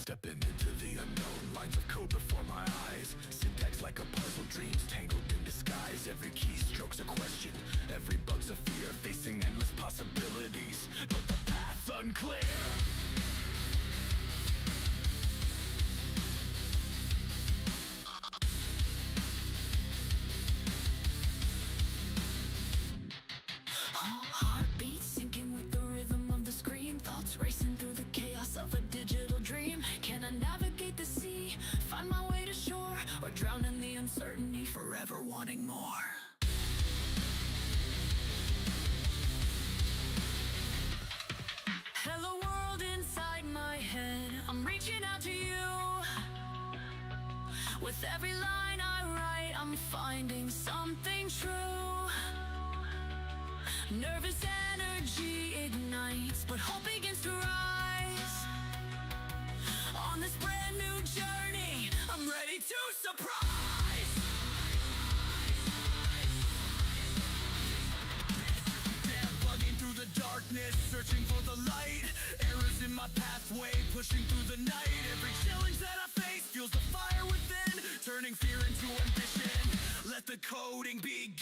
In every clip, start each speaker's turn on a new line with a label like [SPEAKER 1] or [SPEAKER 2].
[SPEAKER 1] Stepping into the unknown, lines of code before my eyes. Syntax like a puzzle, dreams tangled in disguise. Every keystroke's a question, every bug's a fear. Facing endless possibilities, but the path's unclear.
[SPEAKER 2] Heartbeats syncing with the rhythm of the scream. Thoughts racing through the chaos of a digital dream. Can I navigate the sea, find my way to shore, or drown in the uncertainty, forever wanting more? Hello world inside my head, I'm reaching out to you. With every line I write, I'm finding something true. Nervous energy ignites, but hope begins to rise. On this brand new journey, I'm ready to surprise. Damn, plugging through the darkness, searching for the light. Errors in my pathway, pushing through the night. Every challenge that I face fuels the fire within, turning fear into ambition. Let the coding begin.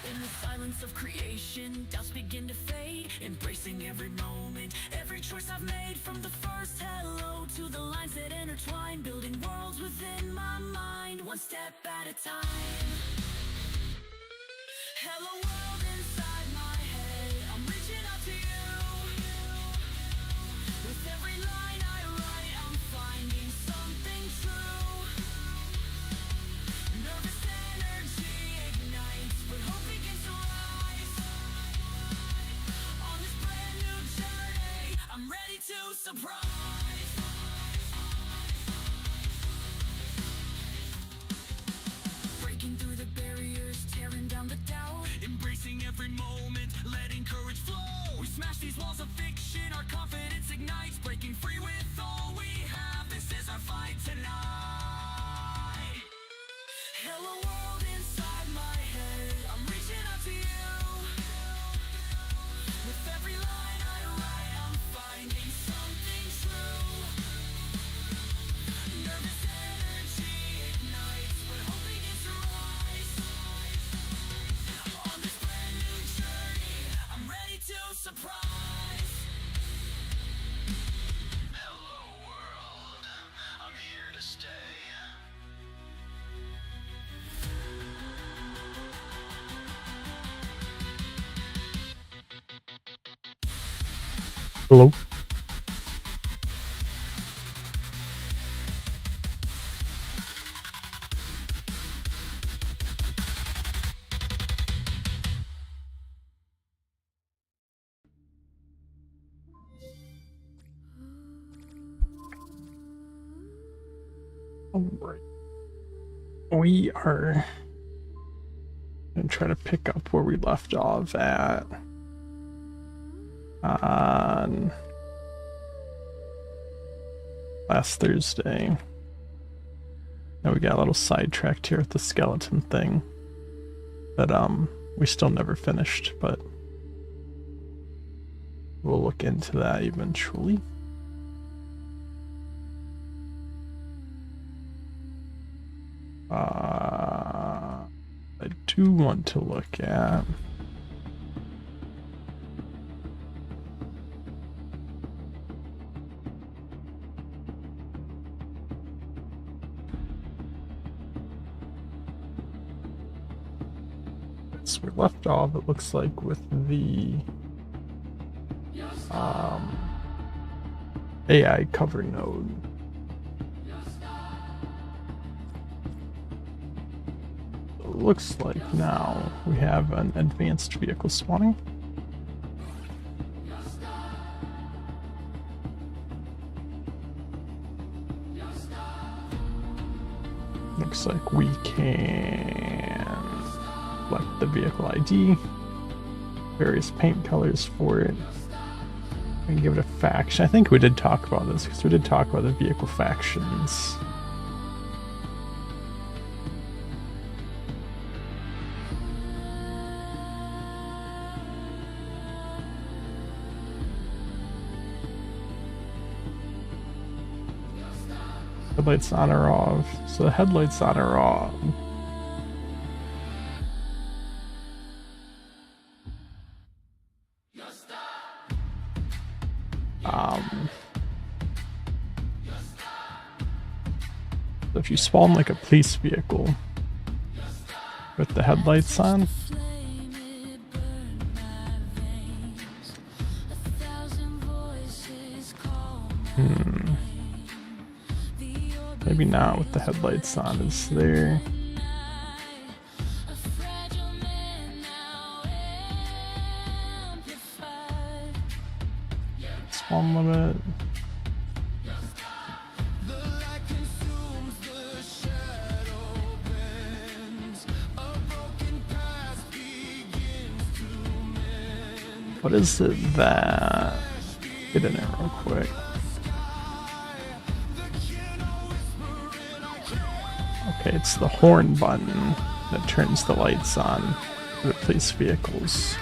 [SPEAKER 2] In the silence of creation, doubts begin to fade. Embracing every moment, every choice I've made. From the first hello to the lines that intertwine. Building worlds within my mind, one step at a time. Hello world inside my head, I'm reaching out to you. With every line I write, I'm finding something true. Nervous energy ignites, but hope begins to rise. On this brand new journey, I'm ready to surprise. Breaking through the barriers, tearing down the doubt. Embracing every moment, letting courage flow. We smash these walls of fiction, our confidence ignites. Breaking free with all we have, this is our fight tonight. Hello world inside my head, I'm reaching out to you. With every line I write, I'm finding something true. Nervous energy ignites, but hope begins to rise. On this brand new journey, I'm ready to surprise. Hello world, I'm here to stay.
[SPEAKER 3] Hello. All right. We are going to try to pick up where we left off at on last Thursday. Now we got a little sidetracked here with the skeleton thing that we still never finished, but we'll look into that eventually. I do want to look at so we left off, it looks like, with the AI cover node. It looks like now we have an advanced vehicle spawning. Looks like we can select the vehicle ID, various paint colors for it. We can give it a faction. I think we did talk about this because we did talk about the vehicle factions. Headlights on or off. So the headlights on or off. If you spawn like a police vehicle with the headlights on, maybe not with the headlights on, is there? Spawn limit. What is it that? Get in there real quick. Okay, it's the horn button that turns the lights on for the police vehicles.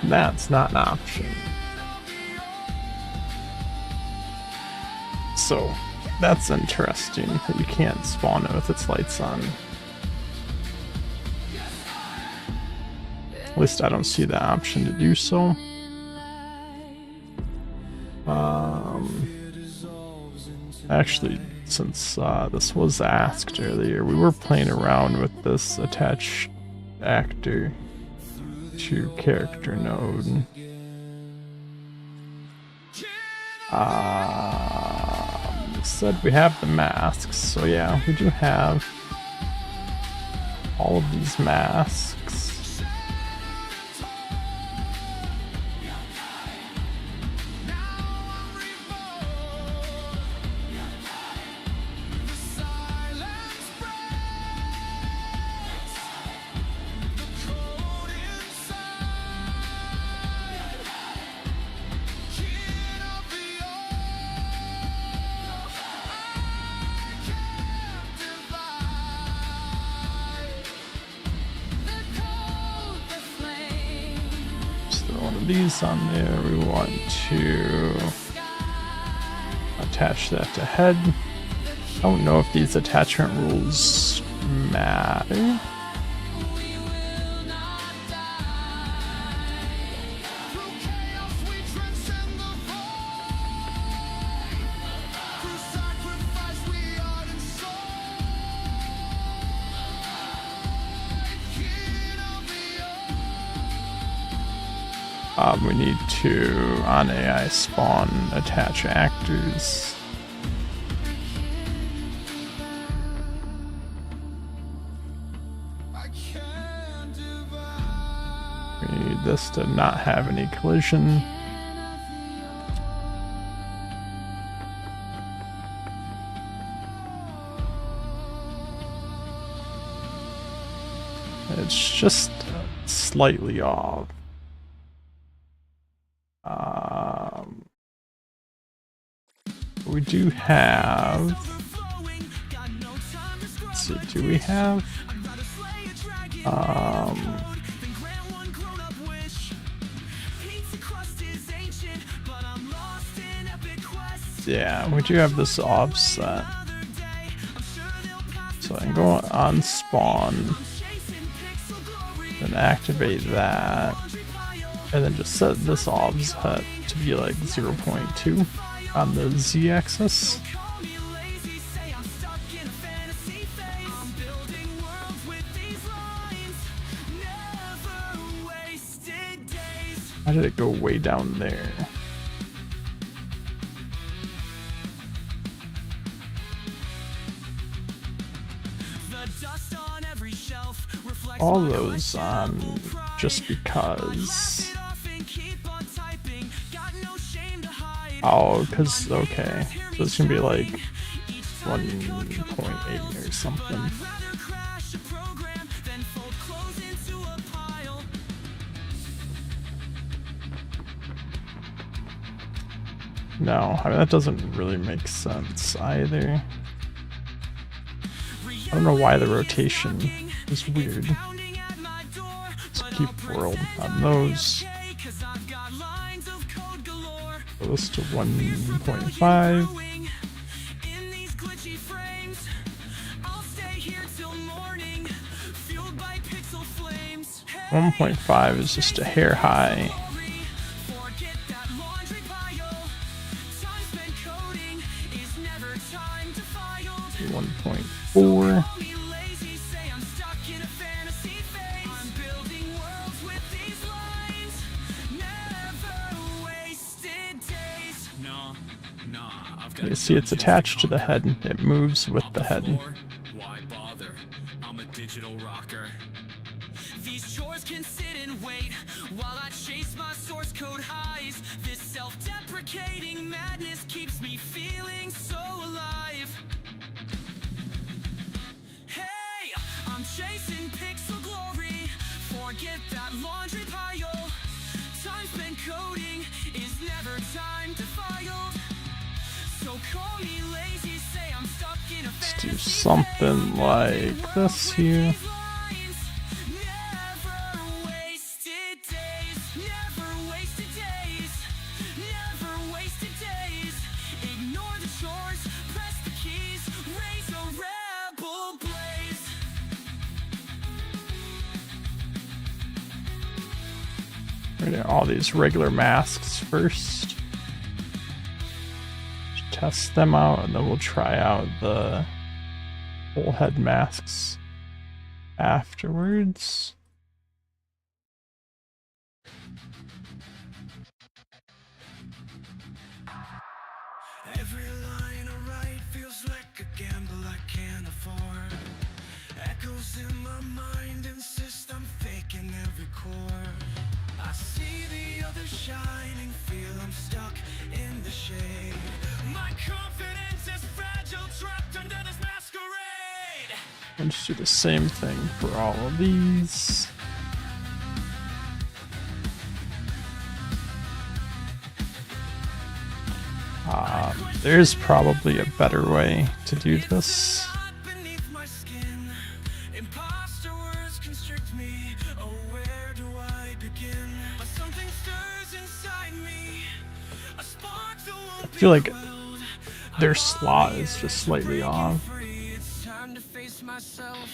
[SPEAKER 3] That's not an option. So that's interesting that you can't spawn it with its lights on. At least I don't see the option to do so. Actually, since this was asked earlier, we were playing around with this attach actor to character node. Said we have the masks, so yeah, we do have all of these masks. These on there, we want to attach that to head. I don't know if these attachment rules matter. We need to, on AI, spawn attach actors. We need this to not have any collision. It's just slightly off. We do have, let's see, do we have, yeah, we do have this offset. So I can go on spawn, then activate that, and then just set this offset to be like 0.2 on the z-axis. How did it go way down there? All those on just because. Oh, because, okay. So it's gonna be like 1.8 or something. No, I mean, that doesn't really make sense either. I don't know why the rotation is weird. Let's keep world on those. Go this to 1.5. 1.5 is just a hair high. 1.4. You see it's attached to the head. It moves with the head.
[SPEAKER 2] Why bother? I'm a digital rocker. These chores can sit and wait while I chase my source code highs. This self-deprecating madness keeps me feeling so alive. Hey, I'm chasing pixel glory. Forget that laundry pile. Time spent coding is never time to file. So call me lazy, say I'm stuck in a
[SPEAKER 3] Let's do something like this here. We're gonna do all these regular masks first. Test them out, and then we'll try out the full head masks afterwards.
[SPEAKER 1] Every line I write feels like a gamble I can't afford. Echoes in my mind insist I'm faking every chord. I see the others shining, feel I'm stuck in the shade. My confidence is fragile, trapped under this masquerade.
[SPEAKER 3] And just do the same thing for all of these. There's probably a better way to do this.
[SPEAKER 1] Beneath my skin, imposter words constrict me. Oh, where do I begin? But something stirs inside me. A spark that won't
[SPEAKER 3] I feel like their slot is just slightly off.
[SPEAKER 1] free. It's time to face myself.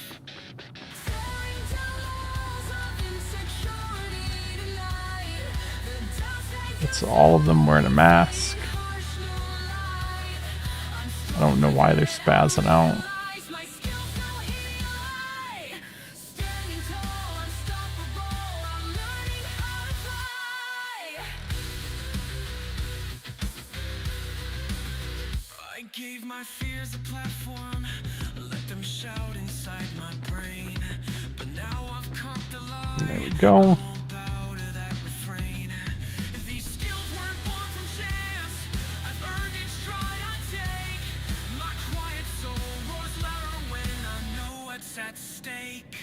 [SPEAKER 3] It's all of them wearing a mask. I don't know why they're spazzing out.
[SPEAKER 1] I gave my fears a platform, let them shout inside my brain. But now I've caught the lie.
[SPEAKER 3] There we go.
[SPEAKER 1] Bow to that refrain. These skills weren't born from chance. I've earned each stride I take. My quiet soul roars louder when I know what's at stake.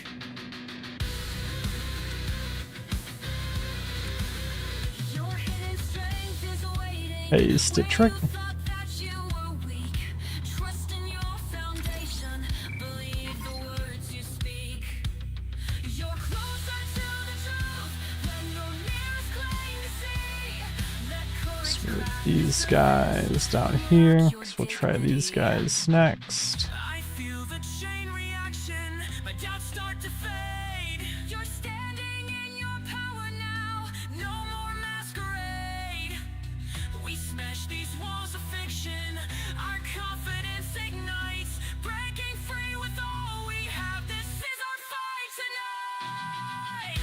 [SPEAKER 2] Your hidden strength is waiting.
[SPEAKER 3] Hey, stick trick. These guys down here, because we'll try these guys next.
[SPEAKER 1] I feel the chain reaction, my doubts start to fade. You're standing in your power now, no more masquerade. We smash these walls of fiction, our confidence ignites. Breaking free with all we have, this is our fight tonight.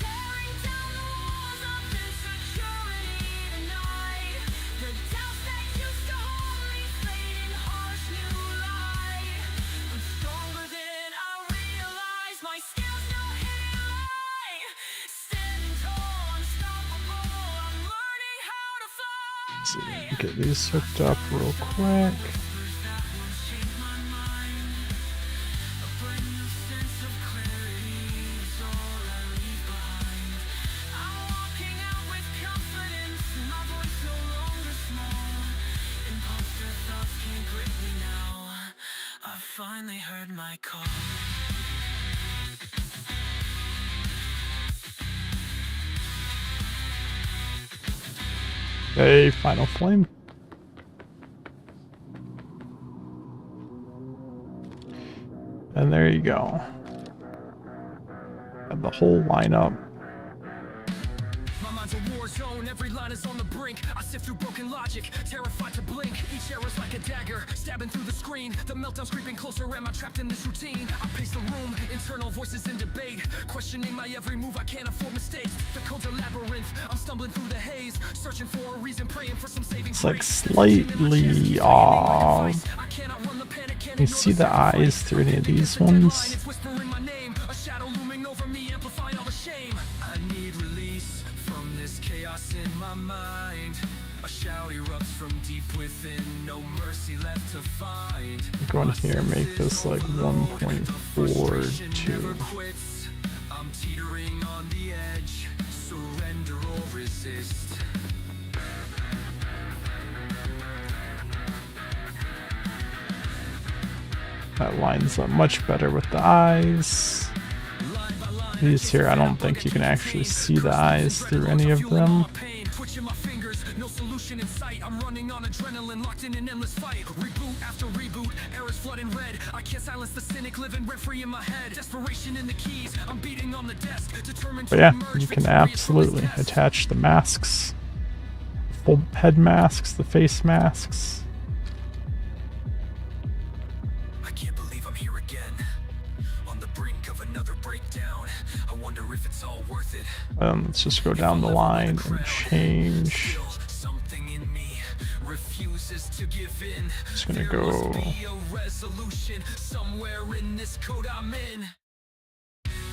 [SPEAKER 1] Tearing down the walls of insecurity tonight. The doubts that used to hold me fade in harsh new light. I'm stronger than I realize, my skills no highlight. Standing tall, unstoppable, I'm learning how to fly.
[SPEAKER 3] Let's see, get these hooked up real quick.
[SPEAKER 2] finally heard my call.
[SPEAKER 3] Okay, final flame. And there you go. Have the whole lineup.
[SPEAKER 2] My mind's a war zone, every line is on the brink. I sift through broken logic, terrified to blink. Each arrow's like a dagger, stabbing through the screen. The meltdown's creeping closer, am I trapped in this routine? I pace the room, internal voices in debate, questioning my every move, I can't afford mistakes. The code's a labyrinth, I'm stumbling through the haze, searching for a reason, praying for some saving
[SPEAKER 3] It's like
[SPEAKER 2] grace.
[SPEAKER 3] slightly off. You see the eyes through any of these ones?
[SPEAKER 2] It's whispering my name, a shadow looming over me, amplifying all the shame. I need release from this chaos in my mind. A shout erupts from deep within, no mercy left to find.
[SPEAKER 3] Go in here and make this like 1.42.
[SPEAKER 2] I'm teetering on the edge, surrender or resist.
[SPEAKER 3] That lines up much better with the eyes. These here, I don't think you can actually see the eyes through any of them.
[SPEAKER 2] Twitching my fingers, no solution in sight. I'm running on adrenaline, locked in an endless fight. Reboot after reboot, errors flooding red. I can't silence the cynic living rent free in my head. Desperation in the keys, I'm beating on the desk, determined to
[SPEAKER 3] But yeah,
[SPEAKER 2] emerge
[SPEAKER 3] you can
[SPEAKER 2] victorious from this
[SPEAKER 3] absolutely
[SPEAKER 2] test.
[SPEAKER 3] attach the masks. Full head masks, the face masks.
[SPEAKER 2] I can't believe I'm here again, on the brink of another breakdown. I wonder if it's all worth it.
[SPEAKER 3] Let's just go down the line and change.
[SPEAKER 2] Still, something in me refuses to give in.
[SPEAKER 3] Just gonna
[SPEAKER 2] There must
[SPEAKER 3] go.
[SPEAKER 2] be a resolution somewhere in this code I'm in.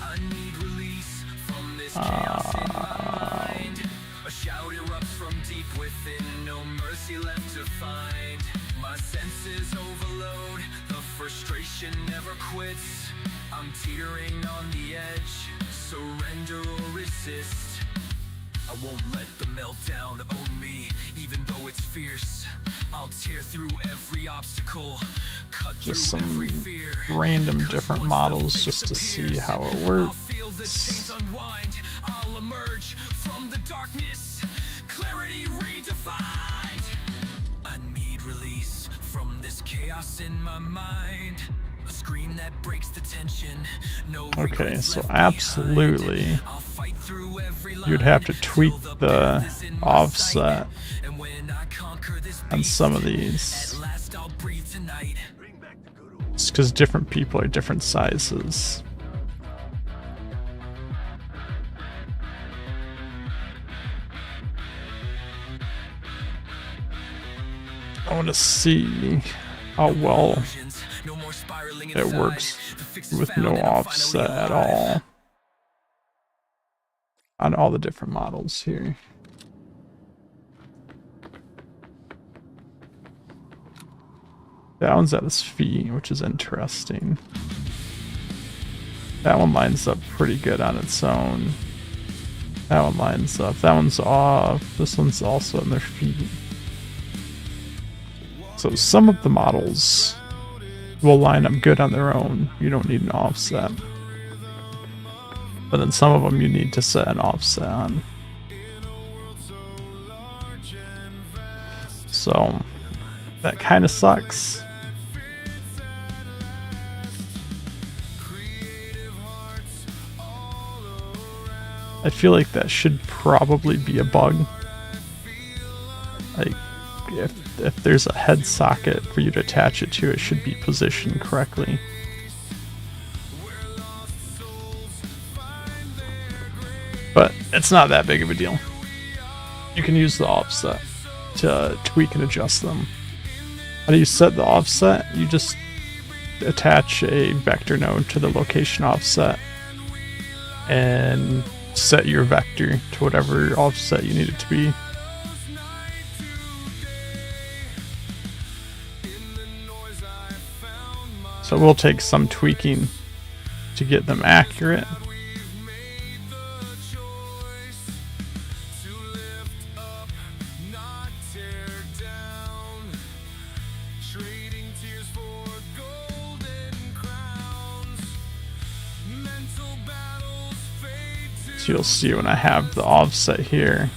[SPEAKER 2] I need release from this chaos in my mind. A shout erupts from deep within, no mercy left to find. My senses overload, the frustration never quits. I'm teetering on the edge, surrender or resist. I won't let the meltdown own me, even though it's fierce. I'll tear through every obstacle, cut
[SPEAKER 3] Just
[SPEAKER 2] through
[SPEAKER 3] some
[SPEAKER 2] every fear.
[SPEAKER 3] random
[SPEAKER 2] 'Cause
[SPEAKER 3] different
[SPEAKER 2] once the
[SPEAKER 3] models
[SPEAKER 2] face
[SPEAKER 3] just to see
[SPEAKER 2] appears,
[SPEAKER 3] how it
[SPEAKER 2] I'll feel the
[SPEAKER 3] works.
[SPEAKER 2] chains unwind. I'll emerge from the darkness, clarity redefined. I need release from this chaos in my mind. A scream that breaks the tension. No
[SPEAKER 3] Okay,
[SPEAKER 2] regrets
[SPEAKER 3] so
[SPEAKER 2] left
[SPEAKER 3] absolutely,
[SPEAKER 2] behind. I'll fight through every
[SPEAKER 3] you'd have to
[SPEAKER 2] line
[SPEAKER 3] tweak
[SPEAKER 2] till
[SPEAKER 3] the
[SPEAKER 2] path is in my
[SPEAKER 3] offset
[SPEAKER 2] sight. And when I conquer this
[SPEAKER 3] on
[SPEAKER 2] beast,
[SPEAKER 3] some of these.
[SPEAKER 2] at last I'll breathe tonight.
[SPEAKER 3] It's because different people are different sizes. I want to see how well
[SPEAKER 2] No more spiraling
[SPEAKER 3] it
[SPEAKER 2] inside.
[SPEAKER 3] works
[SPEAKER 2] The fix is
[SPEAKER 3] with
[SPEAKER 2] found
[SPEAKER 3] no
[SPEAKER 2] and I'm
[SPEAKER 3] offset
[SPEAKER 2] finally
[SPEAKER 3] at
[SPEAKER 2] alive.
[SPEAKER 3] all on all the different models here. That one's at his feet, which is interesting. That one lines up pretty good on its own. That one lines up. That one's off. This one's also in their feet. So some of the models will line up good on their own. You don't need an offset. But then some of them you need to set an offset on. So that kind of sucks. I feel like that should probably be a bug. Like, if there's a head socket for you to attach it to, it should be positioned correctly. But it's not that big of a deal. You can use the offset to tweak and adjust them. How do you set the offset? You just attach a vector node to the location offset and set your vector to whatever offset you need it to be. So it will take some tweaking to get them accurate. So you'll see when I have the offset here,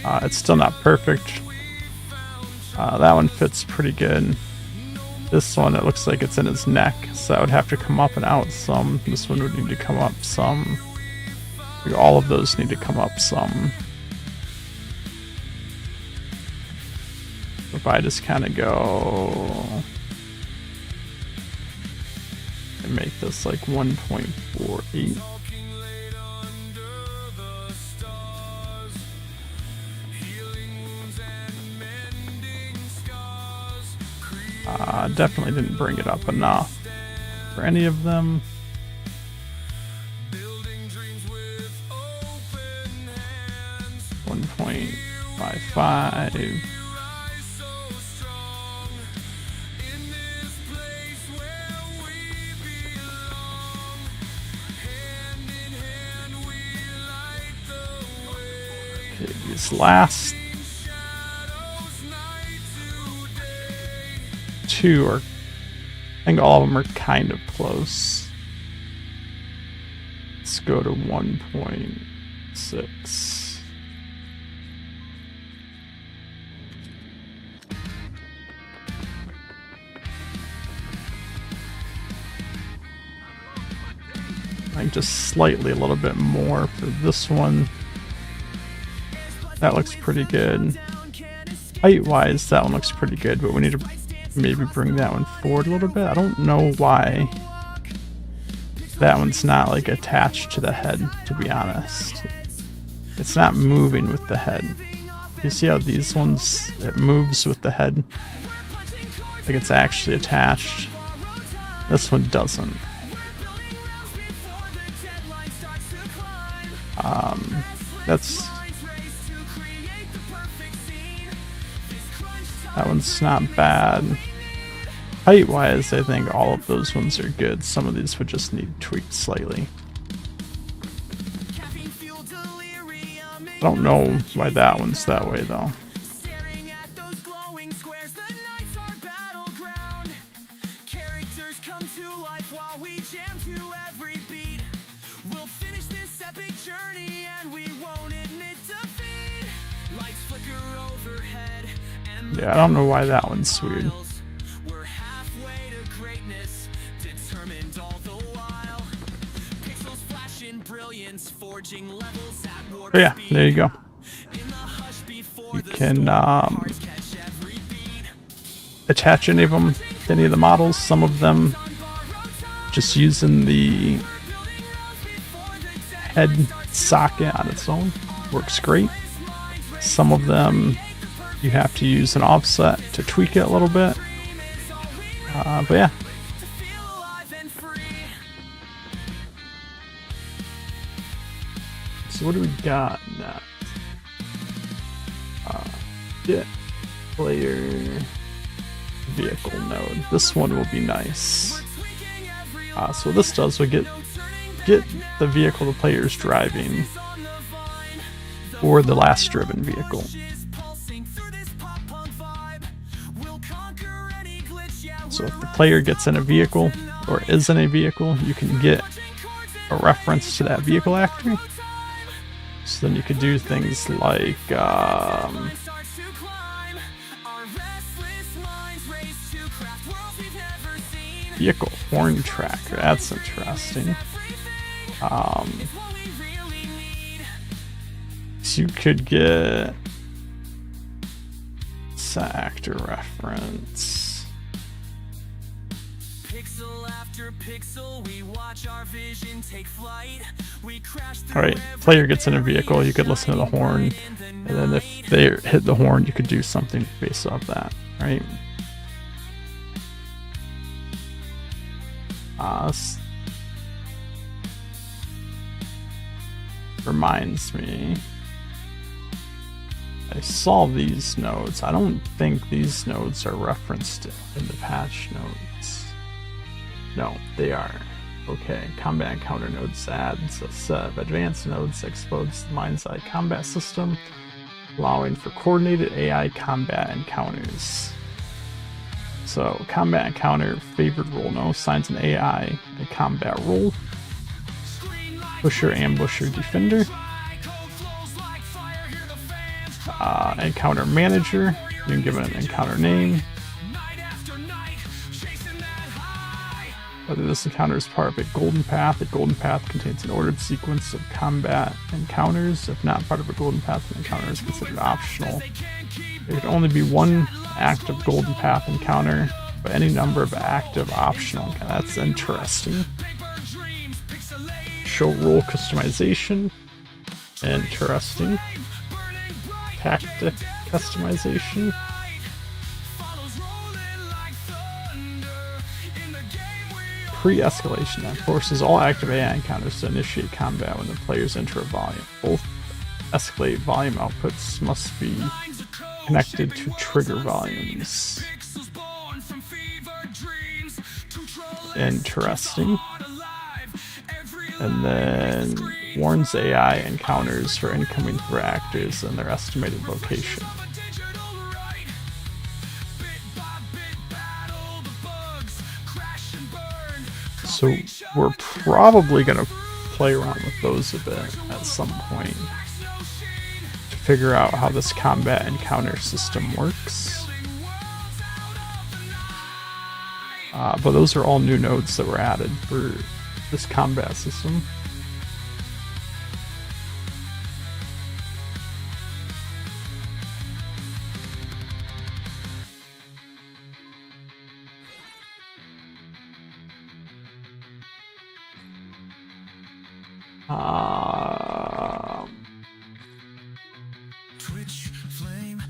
[SPEAKER 3] it's still not perfect. That one fits pretty good. This one, it looks like it's in his neck, so that would have to come up and out some. This one would need to come up some. All of those need to come up some. If I just kind of go and make this like 1.48. Definitely didn't bring it up enough for any of them. .55. Okay, these last two are, I think all of them are kind of close. Let's go to 1.6. I think just slightly a little bit more for this one. That looks pretty good. Height-wise, that one looks pretty good, but we need to maybe bring that one forward a little bit. I don't know why that one's not like attached to the head, to be honest. It's not moving with the head. You see how these ones, it moves with the head? Like it's actually attached. This one doesn't. That one's not bad. Height-wise, I think all of those ones are good. Some of these would just need tweaked slightly. I don't know why that one's that way, though. Yeah, I don't know why that one's weird. But yeah, there you go. You can attach any of them to any of the models. Some of them just using the head socket on its own works great. Some of them you have to use an offset to tweak it a little bit. But yeah. So what do we got next? Get player vehicle node. This one will be nice. So what this does, we get the vehicle the player's driving or the last driven vehicle. So if the player gets in a vehicle or is in a vehicle, you can get a reference to that vehicle actor. So then you could do things like vehicle horn tracker. That's interesting. So you could get set actor reference. Alright, player gets in a vehicle, you could listen to the horn, and then if they hit the horn, you could do something based off that, right? Reminds me, I saw these nodes. I don't think these nodes are referenced in the patch notes. No, they are. Okay, combat encounter nodes adds a set of advanced nodes that explodes the MindsEye combat system, allowing for coordinated AI combat encounters. So, combat encounter favored role now assigns an AI a combat role. Pusher, ambusher, defender. encounter manager. You can give it an encounter name. Whether this encounter is part of a golden path contains an ordered sequence of combat encounters. If not part of a golden path, an encounter is considered optional. There can only be one active golden path encounter, but any number of active optional. That's interesting. Show role customization. Interesting. Tactic customization. Pre-escalation that forces all active AI encounters to initiate combat when the players enter a volume. Both escalate volume outputs must be connected to trigger volumes. Interesting. And then warns AI encounters for incoming threat actors and their estimated location. So we're probably going to play around with those a bit at some point to figure out how this combat encounter system works. But those are all new nodes that were added for this combat system.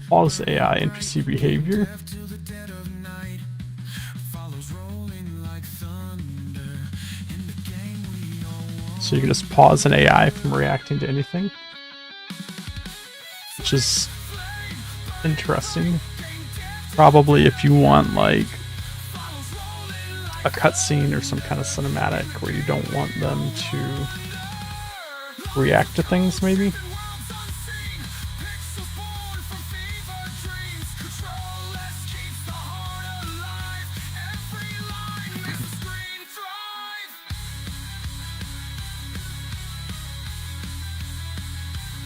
[SPEAKER 3] Pause AI NPC behavior. So you can just pause an AI from reacting to anything, which is interesting. Probably if you want like a cutscene or some kind of cinematic where you don't want them to react to things, maybe.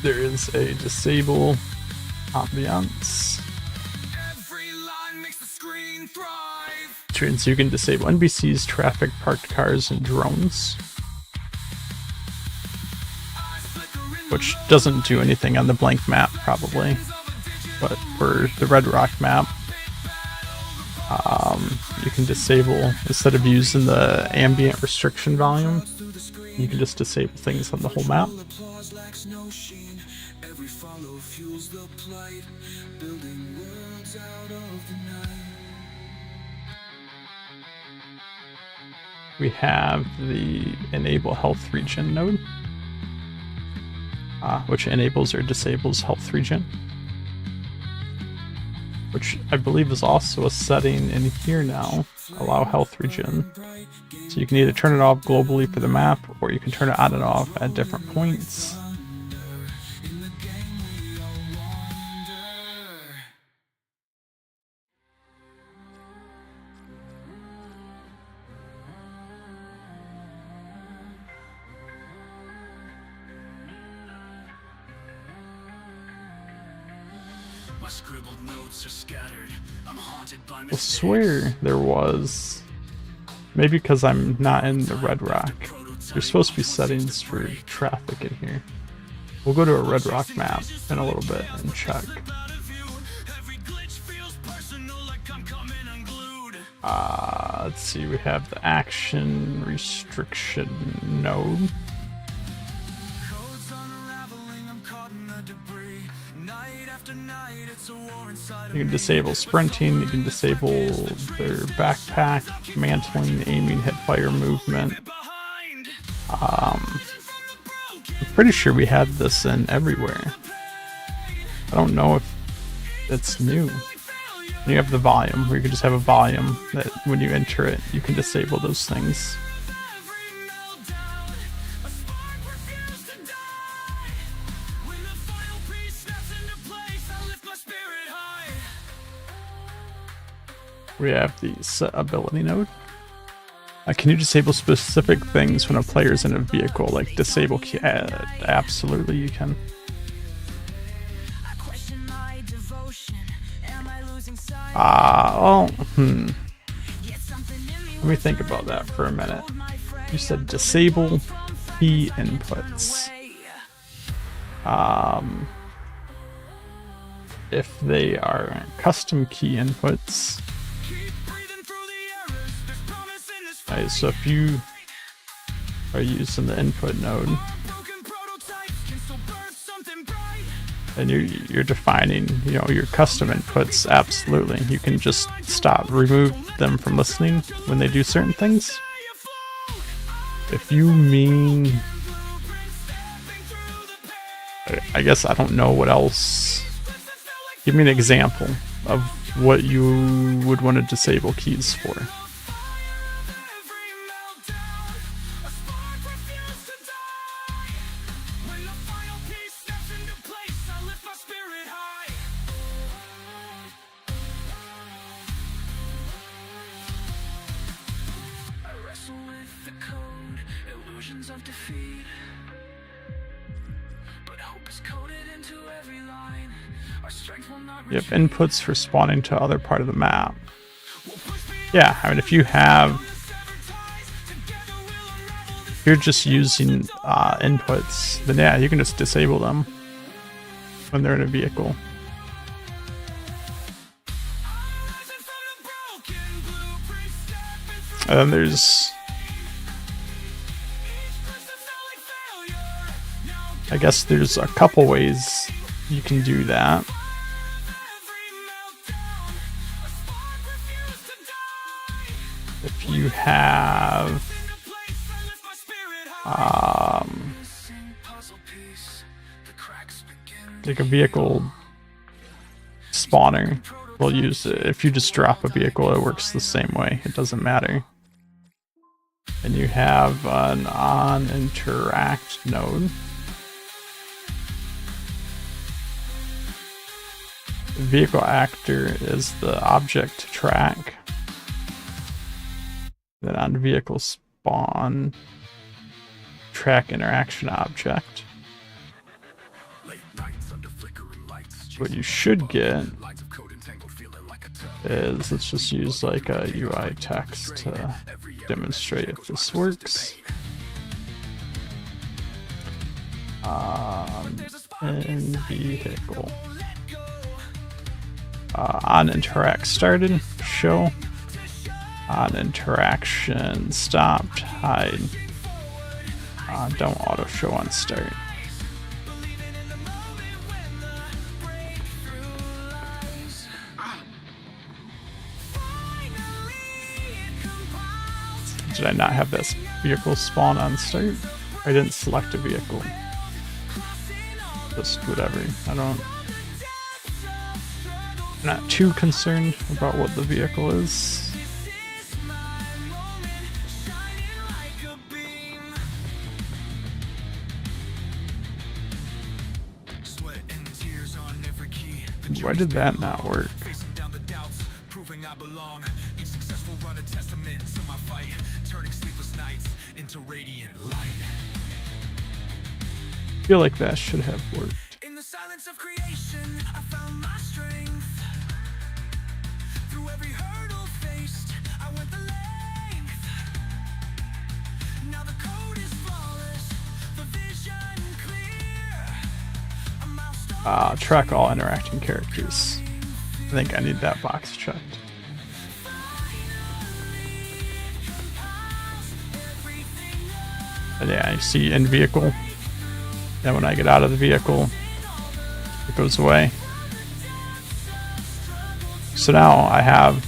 [SPEAKER 3] There is a disable ambiance. So you can disable NPCs, traffic, parked cars, and drones. Which doesn't do anything on the blank map, probably. But for the Red Rock map, you can disable, instead of using the ambient restriction volume, you can just disable things on the whole map. We have the enable health regen node, which enables or disables health regen, which I believe is also a setting in here now, allow health regen. So you can either turn it off globally for the map, or you can turn it on and off at different points. I swear there was, maybe because I'm not in the Red Rock, there's supposed to be settings for traffic in here. We'll go to a Red Rock map in a little bit and check. Let's see, we have the action restriction node. You can disable sprinting, you can disable their backpack, mantling, aiming, hipfire movement. I'm pretty sure we had this in everywhere. I don't know if it's new. And you have the volume, where you can just have a volume that when you enter it, you can disable those things. We have the set ability node. Can you disable specific things when a player is in a vehicle, like disable key? Absolutely you can. Let me think about that for a minute. You said disable key inputs. If they are custom key inputs. Right, so if you are using the input node and you're defining, you know, your custom inputs, absolutely. You can just remove them from listening when they do certain things. If you mean, I guess I don't know what else. Give me an example of what you would want to disable keys for.
[SPEAKER 2] Of defeat, but hope is coded into every line. Our strength will not.
[SPEAKER 3] You have inputs for spawning to other part of the map. Yeah, I mean, if you're just using inputs, then yeah, you can just disable them when they're in a vehicle. And then there's, I guess there's a couple ways you can do that. If you have like a vehicle spawner, we'll use it. If you just drop a vehicle, it works the same way. It doesn't matter. And you have an on-interact node. The vehicle actor is the object to track. Then on vehicle spawn, track interaction object. What you should get is, let's just use like a UI text to demonstrate if this works. In vehicle. On interact started, show. On interaction stopped, hide. Don't auto show on start. Did I not have this vehicle spawn on start? I didn't select a vehicle. Just whatever. I'm not too concerned about what the vehicle is. Why did that not work? I feel like that should have worked.
[SPEAKER 2] In the silence of creation, I found my strength. Through every hurdle faced, I went the length. Now the code is flawless, the vision clear.
[SPEAKER 3] Track all interacting characters. I think I need that box checked. And yeah, you see in vehicle. Then when I get out of the vehicle, it goes away. So now I have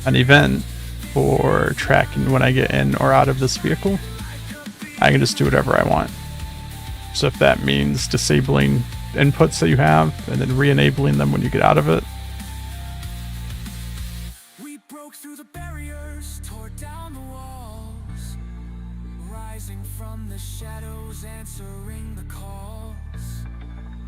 [SPEAKER 3] an event for tracking when I get in or out of this vehicle. I can just do whatever I want. So if that means disabling inputs that you have and then re-enabling them when you get out of it.
[SPEAKER 2] We broke through the barriers, tore down the walls, rising from the shadows, answering the calls,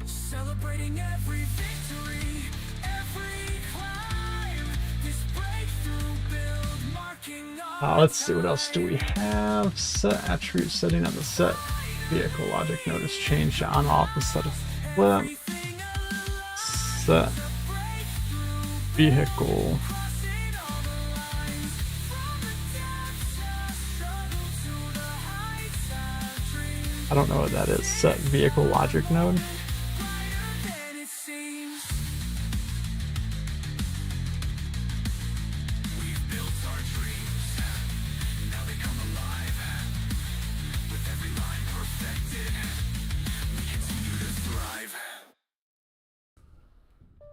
[SPEAKER 2] celebrating every victory, every climb. This breakthrough build marking our
[SPEAKER 3] Let's see, what else do we have? Set attribute setting on the set vehicle logic node is changed to on off instead of flip. Set vehicle. I don't know what that is. Set vehicle logic node.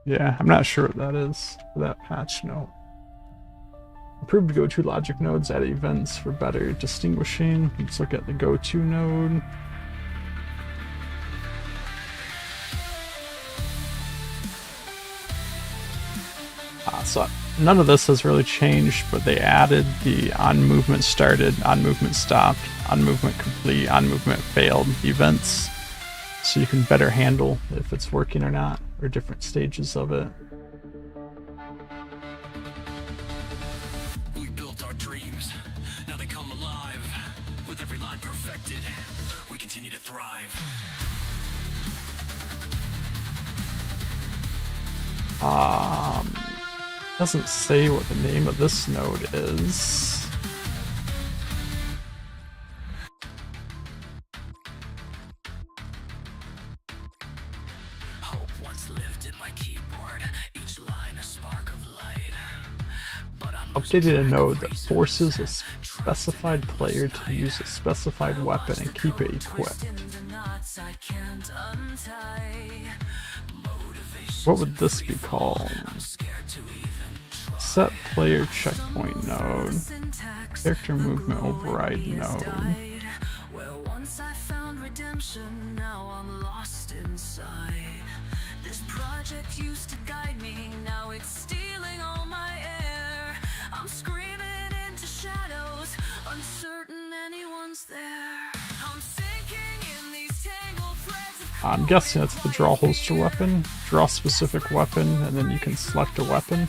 [SPEAKER 3] Yeah, I'm not sure what that is for that patch note. Improved go-to logic nodes at events for better distinguishing. Let's look at the go-to node. So none of this has really changed, but they added the on movement started, on movement stopped, on movement complete, on movement failed events, so you can better handle if it's working or not, or different stages of it.
[SPEAKER 2] We built our dreams, now they come alive. With every line perfected, we continue to thrive.
[SPEAKER 3] Doesn't say what the name of this node is.
[SPEAKER 2] Hope once lived in my keyboard, each line a spark of light. But I'm
[SPEAKER 3] Updated a node that forces a specified player to use a specified weapon and keep it equipped. What would this be called? Set player checkpoint node. Character movement override node.
[SPEAKER 2] Well, once I found redemption, now I'm lost inside. This project used to guide me, now it's stealing all my air. I'm screaming into shadows, uncertain anyone's there. I'm sinking in these tangled threads of
[SPEAKER 3] I'm guessing that's the draw holster weapon. Draw specific weapon, and then you can select a weapon.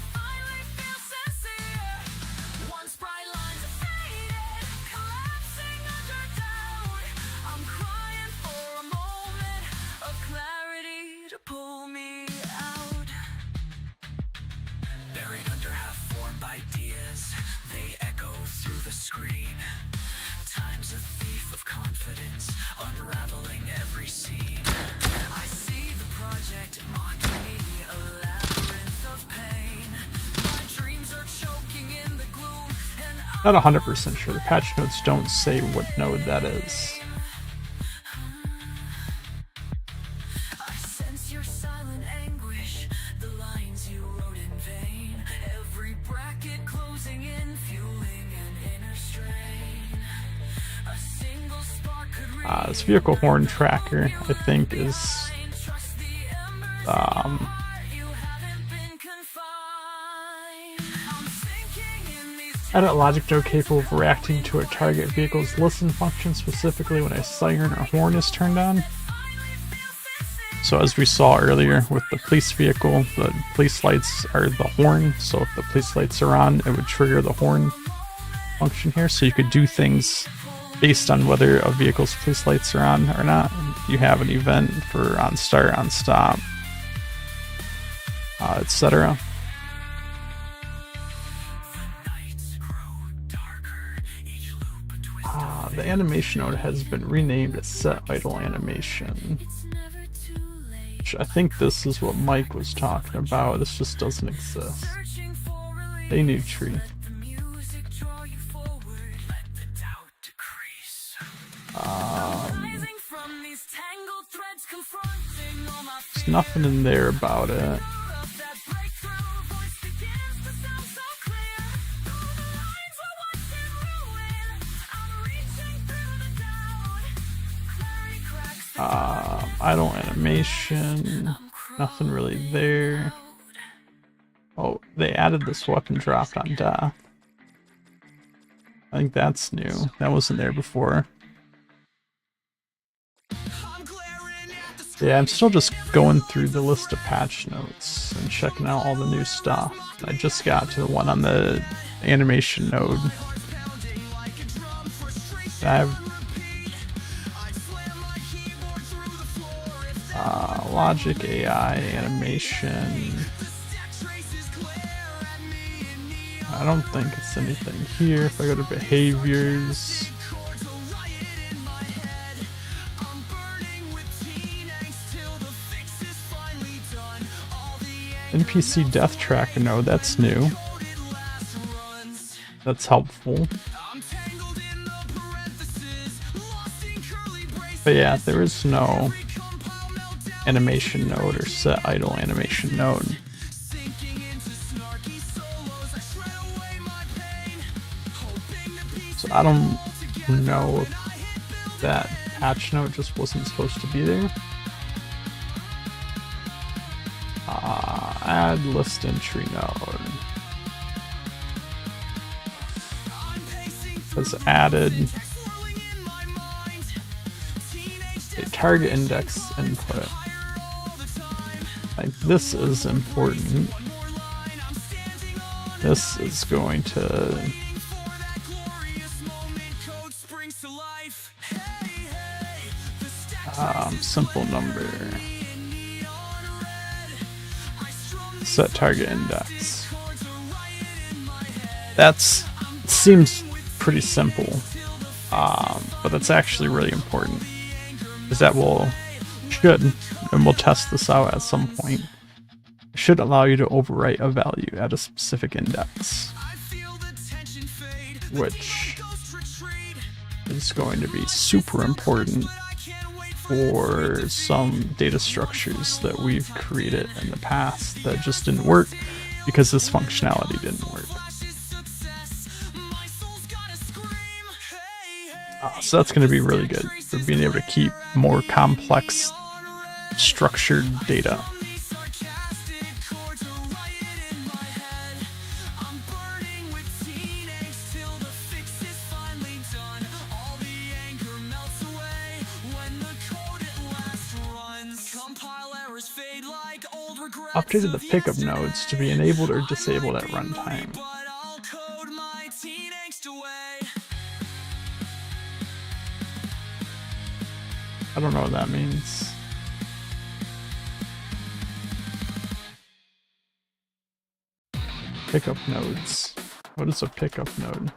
[SPEAKER 2] unraveling every scene. I see the project mocking me, a labyrinth of pain. My dreams are choking in the gloom, and
[SPEAKER 3] Not 100% sure. The patch notes don't say what node that is.
[SPEAKER 2] I sense your silent anguish, the lines you wrote in vain. Every bracket closing in, fueling an inner strain. A single spark could
[SPEAKER 3] This vehicle horn tracker, I think, is
[SPEAKER 2] trust the embers you haven't been confined. I'm sinking in these
[SPEAKER 3] edit logic node capable of reacting to a target vehicle's listen function, specifically when a siren or horn is turned on. So as we saw earlier with the police vehicle, the police lights are the horn, so if the police lights are on, it would trigger the horn function here, so you could do things based on whether a vehicle's police lights are on or not. You have an event for on start, on stop, etc.
[SPEAKER 2] nights grow darker, each loop between
[SPEAKER 3] The animation node has been renamed as set idle animation.
[SPEAKER 2] never too late.
[SPEAKER 3] Which I think this is what Mike was talking about. This just doesn't exist.
[SPEAKER 2] Searching for relief,
[SPEAKER 3] A new tree.
[SPEAKER 2] let the music draw you forward, let the doubt decrease. Rising from these tangled threads, confronting all my
[SPEAKER 3] There's nothing in there about it.
[SPEAKER 2] fear of that breakthrough. Voice begins to sound so clear. Though the lines were once in ruin, I'm reaching through the doubt. Clarity cracks the
[SPEAKER 3] Idle animation. Nothing really there. Oh, they added this weapon drop on death. I think that's new. That wasn't there before.
[SPEAKER 2] I'm glaring at the
[SPEAKER 3] Yeah, I'm still just going through the list of patch notes and checking out all the new stuff. I just got to the one on the animation node. I have logic AI animation. I don't think it's anything here. If I go to behaviors, NPC death tracker, no, that's new. That's helpful. But yeah, there is no animation node or set idle animation node. So I don't know if that patch note just wasn't supposed to be there. Add list entry node. Was added a target index input. Like, this is important. This is going to simple number. Set target index. That's seems pretty simple, but that's actually really important, because that should, and we'll test this out at some point, should allow you to overwrite a value at a specific index, which is going to be super important for some data structures that we've created in the past that just didn't work because this functionality didn't work. So that's going to be really good for being able to keep more complex structured data. Updated the pickup nodes to be enabled or disabled at runtime. I don't know what that means. Pickup nodes. What is a pickup node?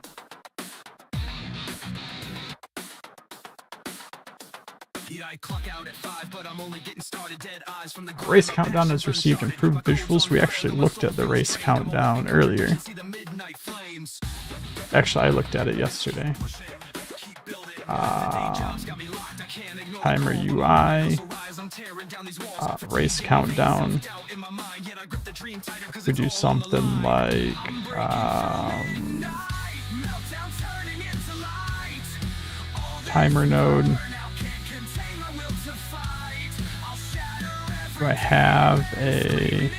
[SPEAKER 3] Race countdown has received improved visuals. We actually looked at the race countdown earlier. Actually, I looked at it yesterday. Timer UI, race countdown. We do something like timer node. Do I have a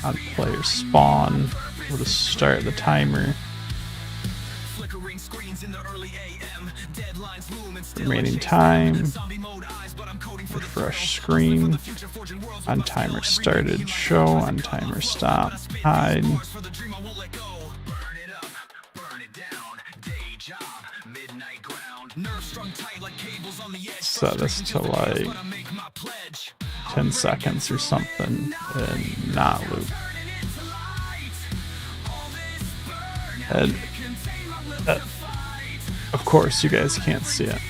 [SPEAKER 3] on player spawn? We'll just start the timer. Remaining time. Refresh screen. On timer started, show. On timer stop, hide. Set this to like 10 seconds or something and not loop. And of course you guys can't see it.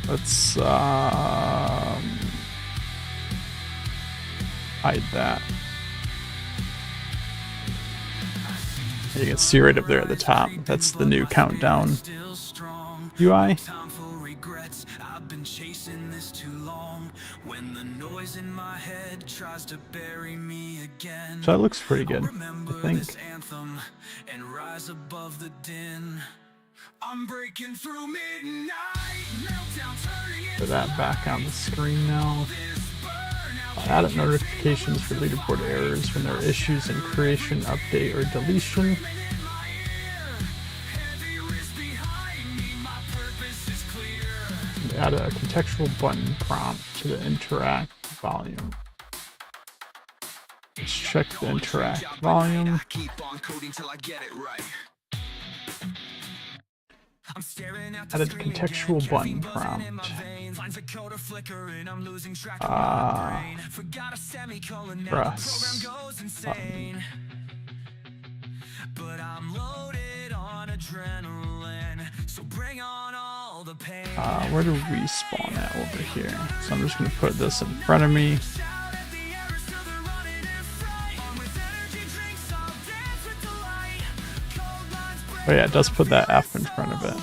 [SPEAKER 3] Let's hide that. You can see right up there at the top. That's the new countdown UI. So that looks pretty good, I think. Put that back on the screen now. Add notifications for leaderboard errors when there are issues in creation, update, or deletion. And add a contextual button prompt to the interact volume. Let's check the interact volume.
[SPEAKER 2] I'm staring at the
[SPEAKER 3] Added
[SPEAKER 2] screen
[SPEAKER 3] contextual
[SPEAKER 2] again,
[SPEAKER 3] button
[SPEAKER 2] caffeine buzzing in my
[SPEAKER 3] prompt.
[SPEAKER 2] veins. Lines of code are flickering, I'm losing track of my brain. Forgot a semicolon, now the program
[SPEAKER 3] Press
[SPEAKER 2] goes insane. But I'm loaded on adrenaline, so bring on all the pain.
[SPEAKER 3] Where do we spawn at over here? So I'm just gonna put this in front of me.
[SPEAKER 2] Shout at the errors till they're running in fright. On with energy drinks, I'll dance with delight. Cold lines break.
[SPEAKER 3] Oh yeah, it does put that F in front of it.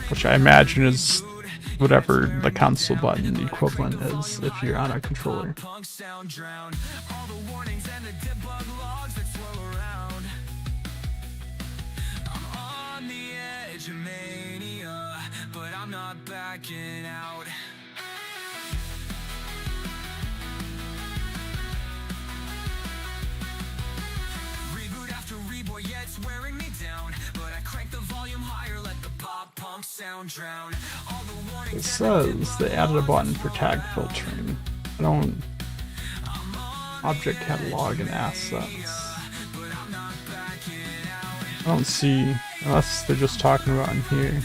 [SPEAKER 3] Which I imagine is whatever the console button equivalent is if you're on a controller.
[SPEAKER 2] Punk sound drown all the warnings and the debug logs that swirl around. I'm on the edge of mania, but I'm not backing out. Reboot after reboot, yeah, it's wearing me down, but I crank the volume higher, let the pop punk sound drown all the warnings.
[SPEAKER 3] It says they added a button for tag filtering. I don't. Object catalog and assets. I don't see, unless they're just talking about in here.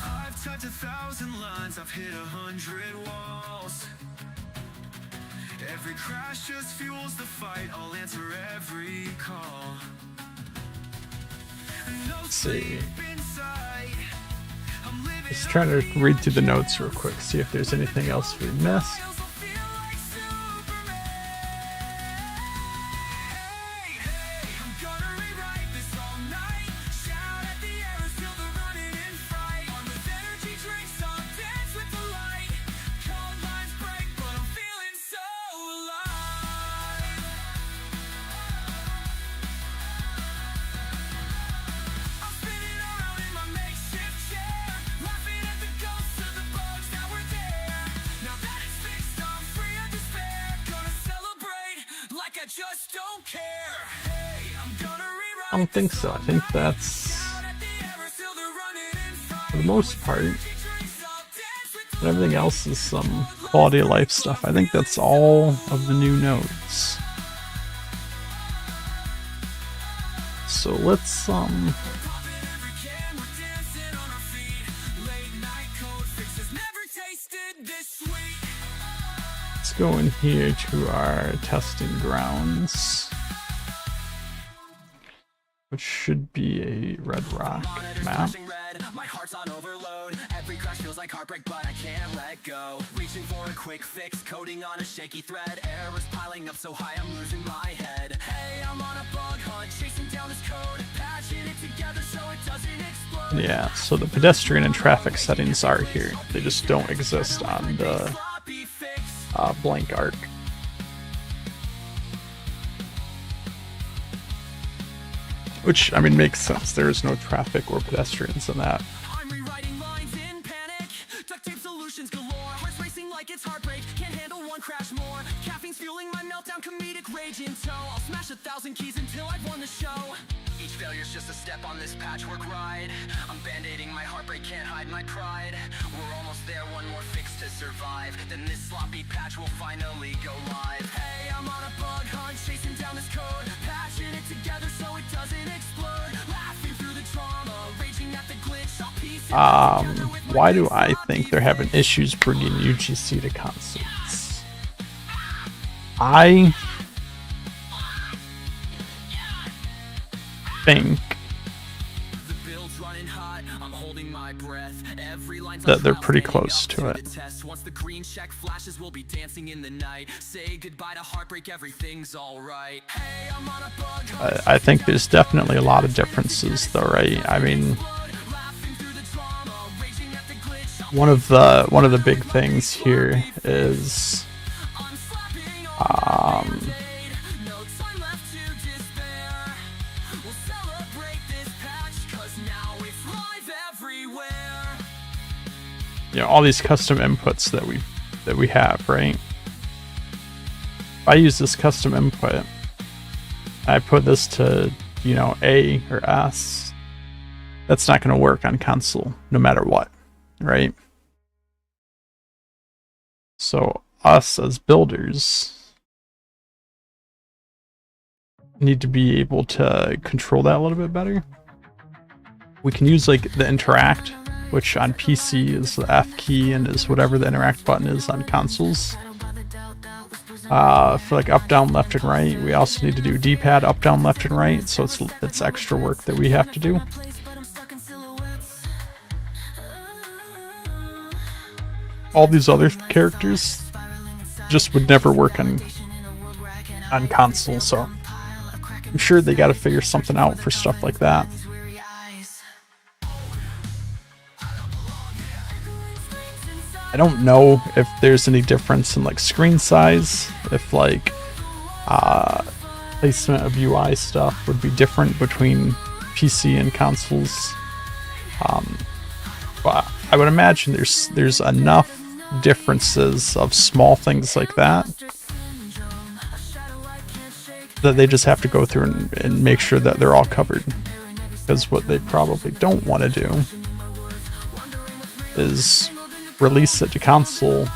[SPEAKER 2] I've touched 1,000 lines, I've hit 100 walls. Every crash just fuels the fight, I'll answer every call. No
[SPEAKER 3] See.
[SPEAKER 2] sleep in sight. I'm living
[SPEAKER 3] Just trying to read through the notes real quick, see if there's anything else we missed.
[SPEAKER 2] miles, I'll feel like Superman. Hey, hey, I'm gonna rewrite this all night. Shout at the errors till they're running in fright. On with energy drinks, I'll dance with the light. Cold lines break, but I'm feeling so alive. I'm spinning around in my makeshift chair, laughing at the ghosts of the bugs that were there. Now that it's fixed, I'm free of despair. Gonna celebrate like I just don't care. Hey, I'm gonna rewrite
[SPEAKER 3] I don't think so. I think that's,
[SPEAKER 2] at the errors till they're running in fright.
[SPEAKER 3] for the most part,
[SPEAKER 2] Drinks, I'll dance with
[SPEAKER 3] and everything else is some quality of life stuff. I think that's all of the new notes. So let's
[SPEAKER 2] popping every can, we're dancing on our feet. Late night code fixes never tasted this sweet.
[SPEAKER 3] let's go in here to our testing grounds, which should be a Red Rock
[SPEAKER 2] Monitors
[SPEAKER 3] map.
[SPEAKER 2] flashing red, my heart's on overload. Every crash feels like heartbreak, but I can't let go. Reaching for a quick fix, coding on a shaky thread. Errors piling up so high, I'm losing my head. Hey, I'm on a bug hunt, chasing down this code, patching it together so it doesn't explode.
[SPEAKER 3] Yeah, so the pedestrian and traffic settings are here. They just don't exist on the
[SPEAKER 2] Sloppy fix.
[SPEAKER 3] blank arc. Which, I mean, makes sense. There is no traffic or pedestrians in that.
[SPEAKER 2] I'm rewriting lines in panic. Duct tape solutions galore. Heart's racing like it's heartbreak. Can't handle one crash more. Caffeine's fueling my meltdown, comedic rage in tow. I'll smash 1,000 keys until I've won the show. Each failure's just a step on this patchwork ride. I'm band-aiding my heartbreak, can't hide my pride. We're almost there, one more fix to survive. Then this sloppy patch will finally go live. Hey, I'm on a bug hunt, chasing down this code, patching it together so it doesn't explode. Laughing through the trauma, raging at the glitch. I'll piece it together with my
[SPEAKER 3] Why do I think they're having issues bringing UGC to consoles? I think
[SPEAKER 2] The build's running hot, I'm holding my breath. Every line's
[SPEAKER 3] that
[SPEAKER 2] a
[SPEAKER 3] they're
[SPEAKER 2] trial,
[SPEAKER 3] pretty
[SPEAKER 2] standing
[SPEAKER 3] close
[SPEAKER 2] up
[SPEAKER 3] to it.
[SPEAKER 2] the test. Once the green check flashes, we'll be dancing in the night. Say goodbye to heartbreak, everything's alright. Hey, I'm on a bug hunt,
[SPEAKER 3] I think there's definitely a lot of differences, though, right? I mean,
[SPEAKER 2] laughing through the drama, raging at the glitch.
[SPEAKER 3] one of the big things here is
[SPEAKER 2] I'm slapping on the band-aid. No time left to despair. We'll celebrate this patch, 'cause now it's live everywhere.
[SPEAKER 3] you know, all these custom inputs that we have, right? If I use this custom input, I put this to, you know, A or S, that's not going to work on console no matter what, right? So us as builders need to be able to control that a little bit better. We can use like the interact, which on PC is the F key and is whatever the interact button is on consoles. For like up, down, left, and right. We also need to do D-pad up, down, left, and right, so it's extra work that we have to do. All these other characters just would never work on console, so I'm sure they got to figure something out for stuff like that. I don't know if there's any difference in like screen size, if like placement of UI stuff would be different between PC and consoles. But I would imagine there's enough differences of small things like that that they just have to go through and make sure that they're all covered. Because what they probably don't want to do is release it to console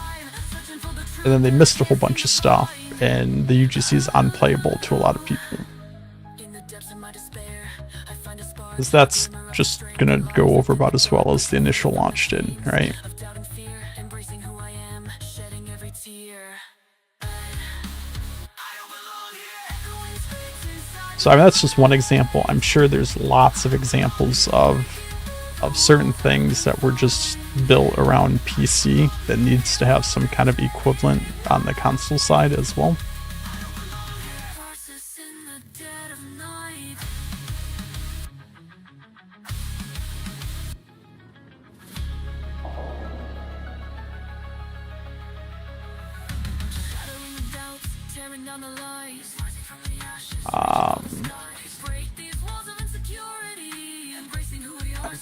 [SPEAKER 3] and then they missed a whole bunch of stuff and the UGC is unplayable to a lot of people, because that's just gonna go over about as well as the initial launch did, right? So I mean, that's just one example. I'm sure there's lots of examples of certain things that were just built around PC that needs to have some kind of equivalent on the console side as well.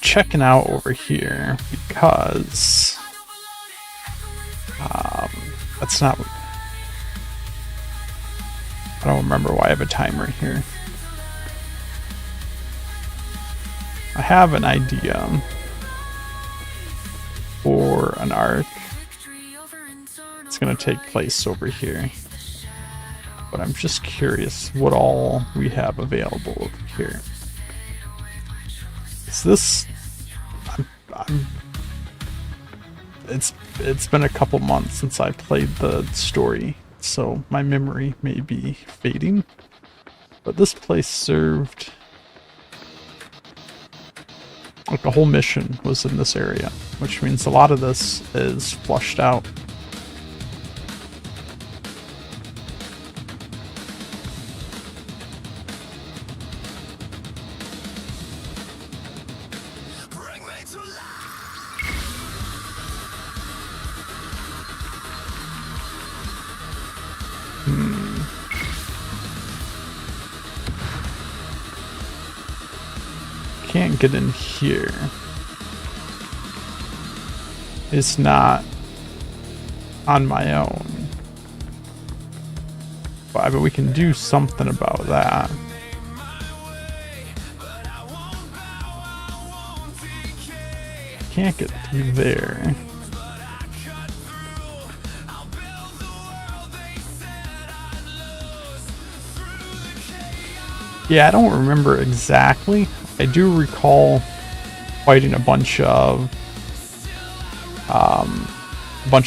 [SPEAKER 3] Checking out over here because that's not, I don't remember why I have a timer here. I have an idea for an arc. It's going to take place over here, but I'm just curious what all we have available over here. Is this, it's been a couple months since I played the story, so my memory may be fading, but this place served, like the whole mission was in this area, which means a lot of this is flushed out. Can't get in here. It's not on my own. But we can do something about that. Can't get through there. Yeah, I don't remember exactly. I do recall fighting a bunch of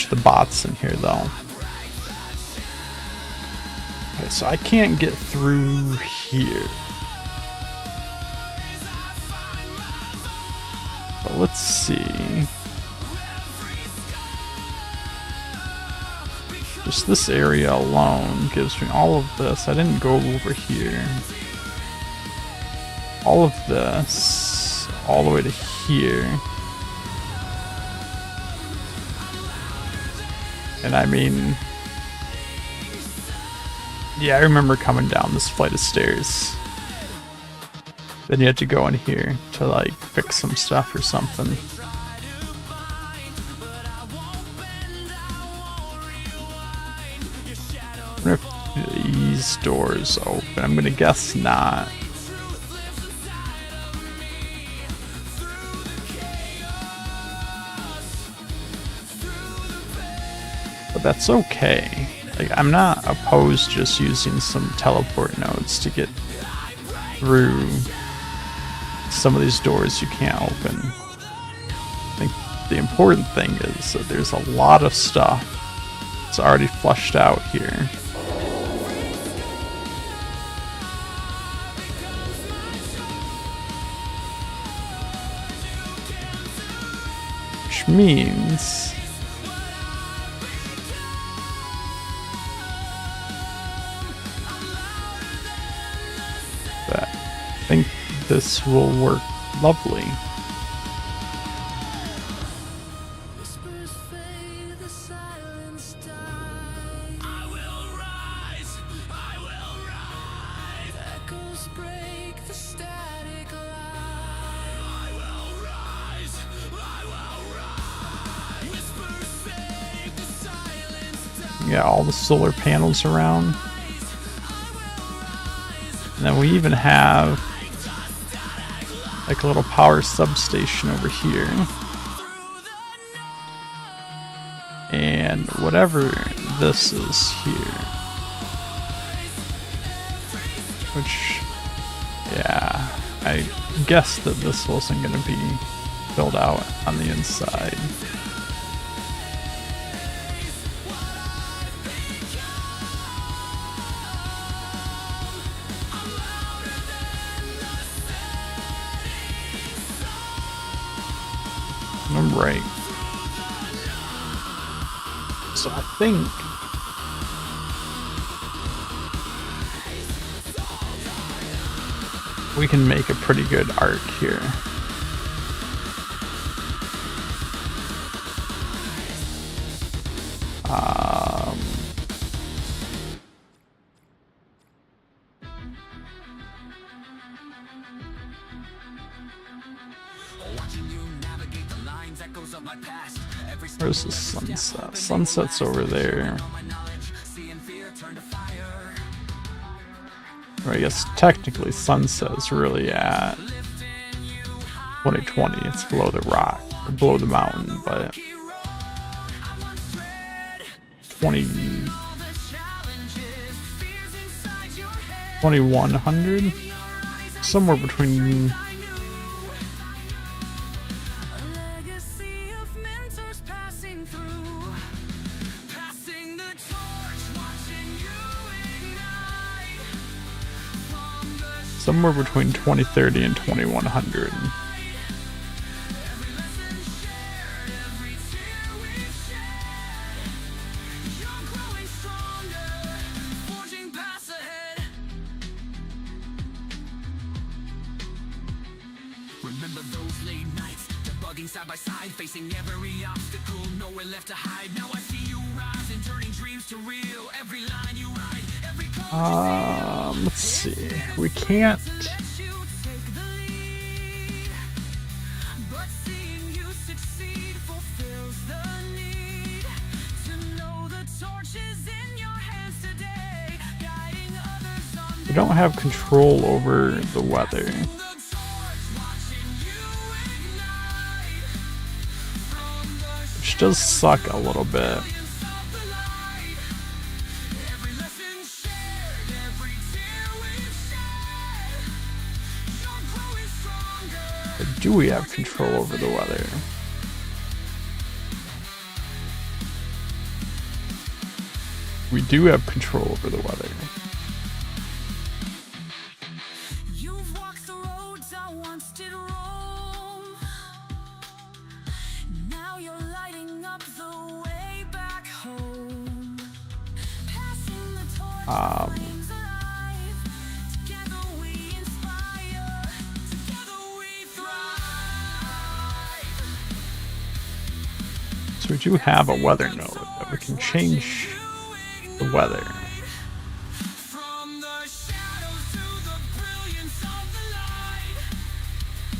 [SPEAKER 3] the bots in here though. Okay, so I can't get through here. But let's see. Just this area alone gives me all of this. I didn't go over here. All of this, all the way to here. And I mean, yeah, I remember coming down this flight of stairs. Then you had to go in here to like fix some stuff or something. I wonder if these doors open? I'm gonna guess not. But that's okay. Like, I'm not opposed to just using some teleport nodes to get through some of these doors you can't open. I think the important thing is that there's a lot of stuff that's already flushed out here. Which means that I think this will work lovely. Yeah, all the solar panels around. And then we even have like a little power substation over here. And whatever this is here. Which, yeah, I guessed that this wasn't going to be filled out on the inside. Right. So I think we can make a pretty good arc here. Where's the sunset? Sunset's over there. Or I guess technically sunset's really at 2020. It's below the rock, or below the mountain, but 2100? Somewhere between. Somewhere between 2030 and 2100.
[SPEAKER 2] Remember those late nights, debugging side by side, facing every obstacle, nowhere left to hide. Now I see you rise and turning dreams to real. Every line you write, every
[SPEAKER 3] Let's see. We can't. We don't have control over the weather. Which does suck a little bit. But do we have control over the weather? We do have control over the weather.
[SPEAKER 2] You've walked the roads I once did roam. Now you're lighting up the way back home. Passing the torch, flames alive. Together we inspire. Together we thrive.
[SPEAKER 3] So we do have a weather node that we can change the weather.
[SPEAKER 2] From the shadows to the brilliance of the light.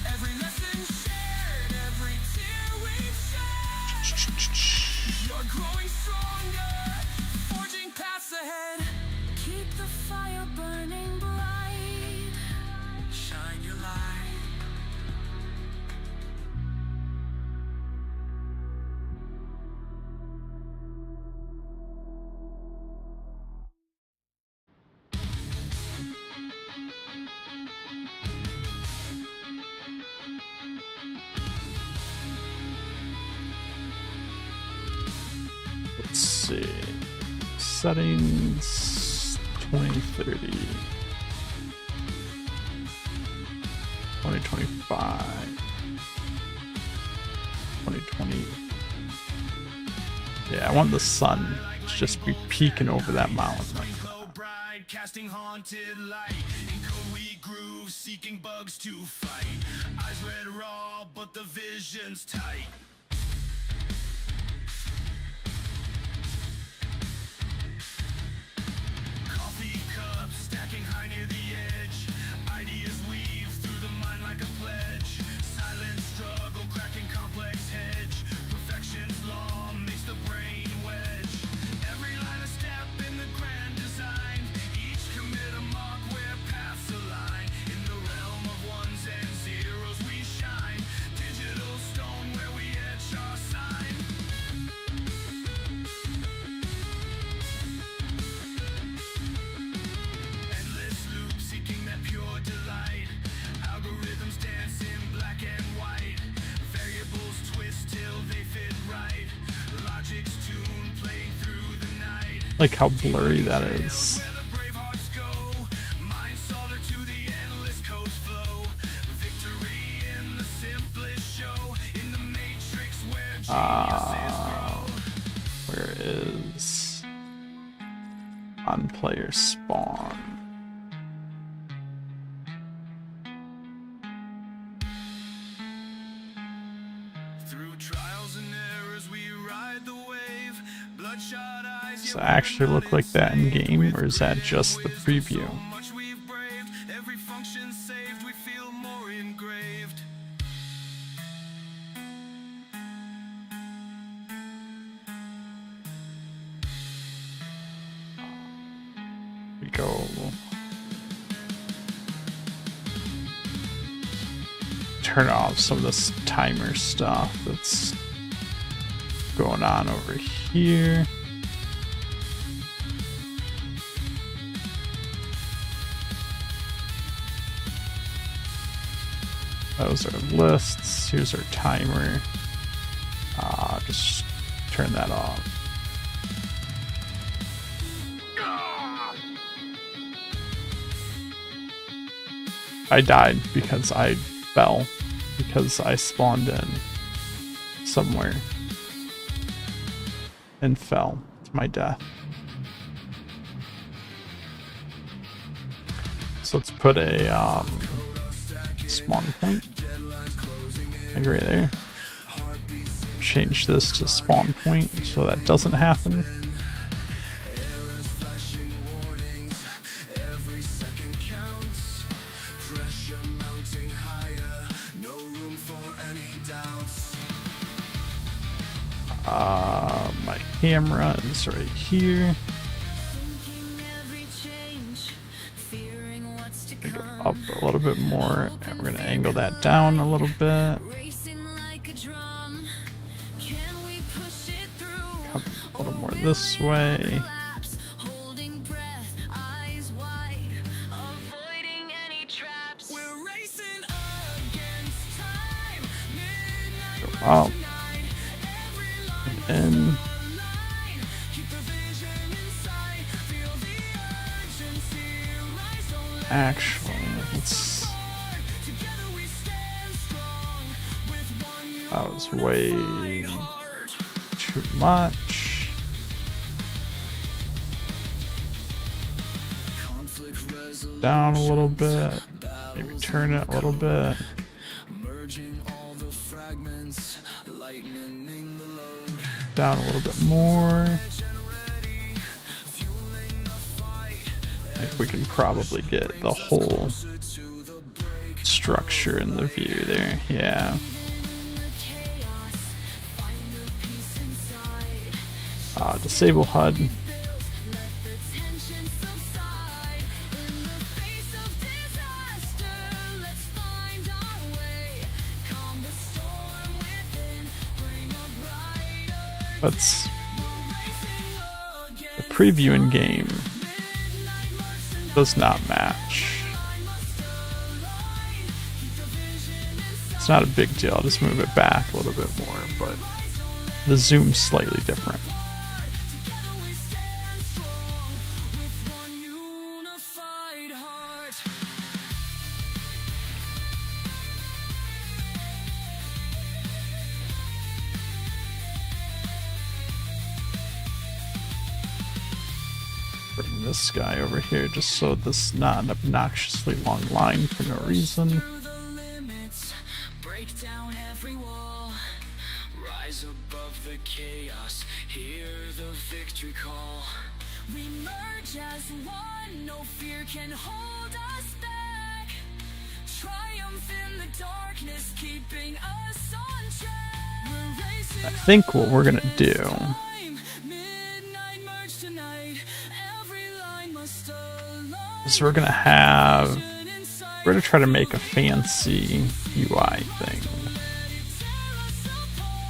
[SPEAKER 2] Every lesson shared, every tear we've shed. You're growing stronger, forging paths ahead.
[SPEAKER 3] see. Settings 2030. 2025. 2020. Yeah, I want the sun to just be peeking over that mountain.
[SPEAKER 2] Casting haunted light in gooey grooves, seeking bugs to fight. Eyes red raw, but the vision's tight. Coffee cups stacking high near the edge. Ideas weave through the mind like a pledge. Silent struggle cracking complex hedge. Perfection's law makes the brain wedge. Every line a step in the grand design. Commit a mark where paths align. In the realm of ones and zeros we shine. Digital stone where we etch our sign. Endless loop seeking that pure delight. Algorithms dance in black and white. Variables twist till they fit right. Logic's tune playing through the night.
[SPEAKER 3] Like how blurry that is. Where is on player spawn?
[SPEAKER 2] Through trials and errors we ride the wave. Bloodshot eyes.
[SPEAKER 3] Does it actually look like that in game, or is that just the preview?
[SPEAKER 2] Much we've braved. Every function saved, we feel more engraved.
[SPEAKER 3] We go. Turn off some of this timer stuff that's going on over here. Those are lists. Here's our timer. Just turn that off. I died because I fell. Because I spawned in somewhere and fell to my death. So let's put a spawn point like right there. Change this to spawn point so that doesn't happen. My camera is right here. Go up a little bit more, and we're gonna angle that down a little bit. Come a little more this way. Go up. And actually, that was way too much. Down a little bit, maybe turn it a little bit. Down a little bit more. I think we can probably get the whole structure in the view there. Yeah. Disable HUD. Let's the preview in game does not match. It's not a big deal. I'll just move it back a little bit more, but the zoom's slightly different. Bring this guy over here just so this is not an obnoxiously long line for no reason.
[SPEAKER 2] Through the limits, break down every wall, rise above the chaos, hear the victory call. We merge as one, no fear can hold us back. Triumph in the darkness, keeping us on track. We're racing
[SPEAKER 3] I think what we're gonna do
[SPEAKER 2] midnight merge tonight. Every line must align.
[SPEAKER 3] is we're gonna try to make a fancy UI thing.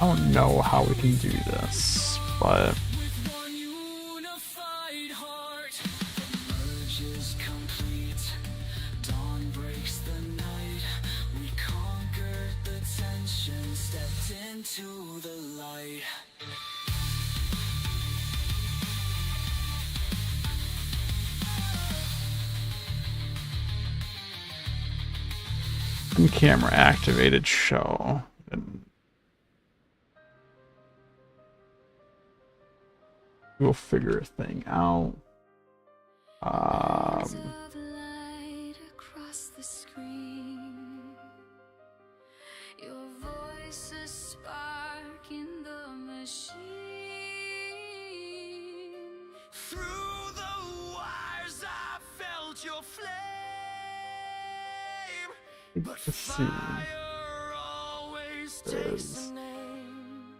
[SPEAKER 3] I don't know how we can do this, but
[SPEAKER 2] With one unified heart, the merge is complete. Dawn breaks the night. We conquered the tension, stepped into the light.
[SPEAKER 3] camera activated show. And we'll figure a thing out.
[SPEAKER 2] Of light across the screen. Your voice a spark in the machine. Through the wires I felt your flame.
[SPEAKER 3] Let's see.
[SPEAKER 2] Fire always takes a name.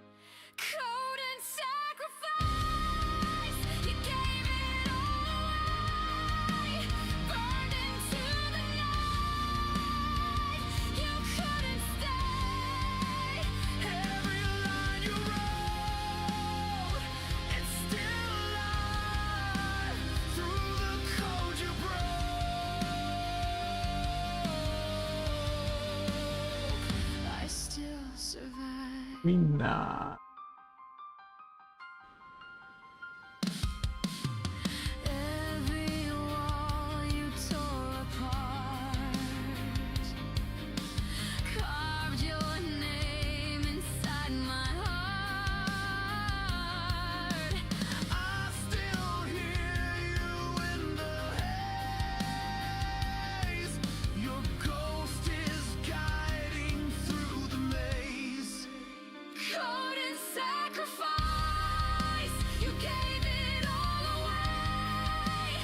[SPEAKER 2] Code and sacrifice. You gave it all away. Burned into the night. You couldn't stay. Every line you wrote, it's still alive. Through the code you broke, I still survive.
[SPEAKER 3] We not.
[SPEAKER 2] Every wall you tore apart, carved your name inside my heart. I still hear you in the haze. Your ghost is guiding through the maze. Code and sacrifice. You gave it all away.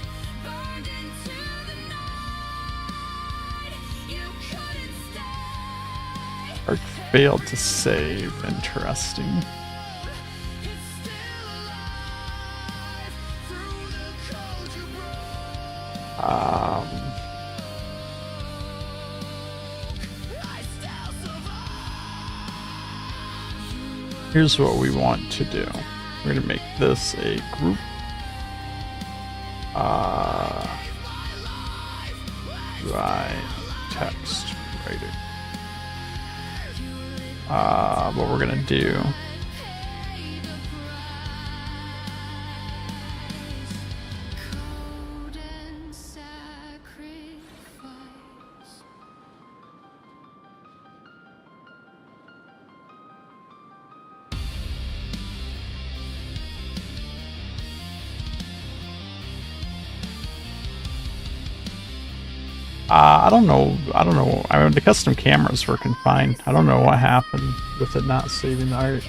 [SPEAKER 2] Burned into the night. You couldn't stay.
[SPEAKER 3] Arc failed to save. Interesting.
[SPEAKER 2] It's still alive. Through the code you broke, I still survive.
[SPEAKER 3] Here's what we want to do. We're gonna make this a group. UI text writer. What we're gonna do
[SPEAKER 2] Pay the price. Code and sacrifice.
[SPEAKER 3] I don't know. I mean, the custom camera's working fine. I don't know what happened with it not saving the art.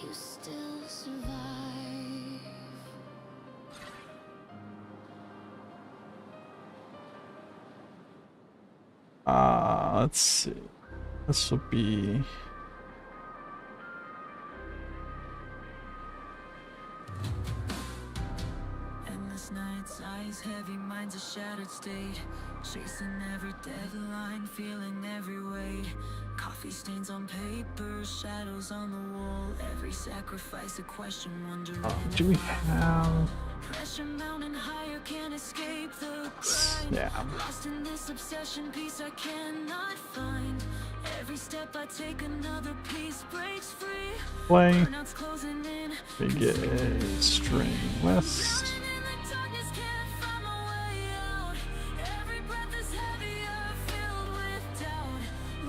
[SPEAKER 2] You still survive.
[SPEAKER 3] Let's see. This will be.
[SPEAKER 2] Endless nights, eyes heavy, minds a shattered state. Chasing every deadline, feeling every weight. Caught Coffee stains on paper, shadows on the wall. Every sacrifice a question, wondering.
[SPEAKER 3] Do we have?
[SPEAKER 2] Pressure mountain higher, can't escape the grind.
[SPEAKER 3] Yeah.
[SPEAKER 2] Lost in this obsession, peace I cannot find. Every step I take, another piece breaks free.
[SPEAKER 3] Play.
[SPEAKER 2] Burnouts closing in.
[SPEAKER 3] We get a string list.
[SPEAKER 2] Drowning in the darkness, can't find my way out. Every breath is heavier, filled with doubt.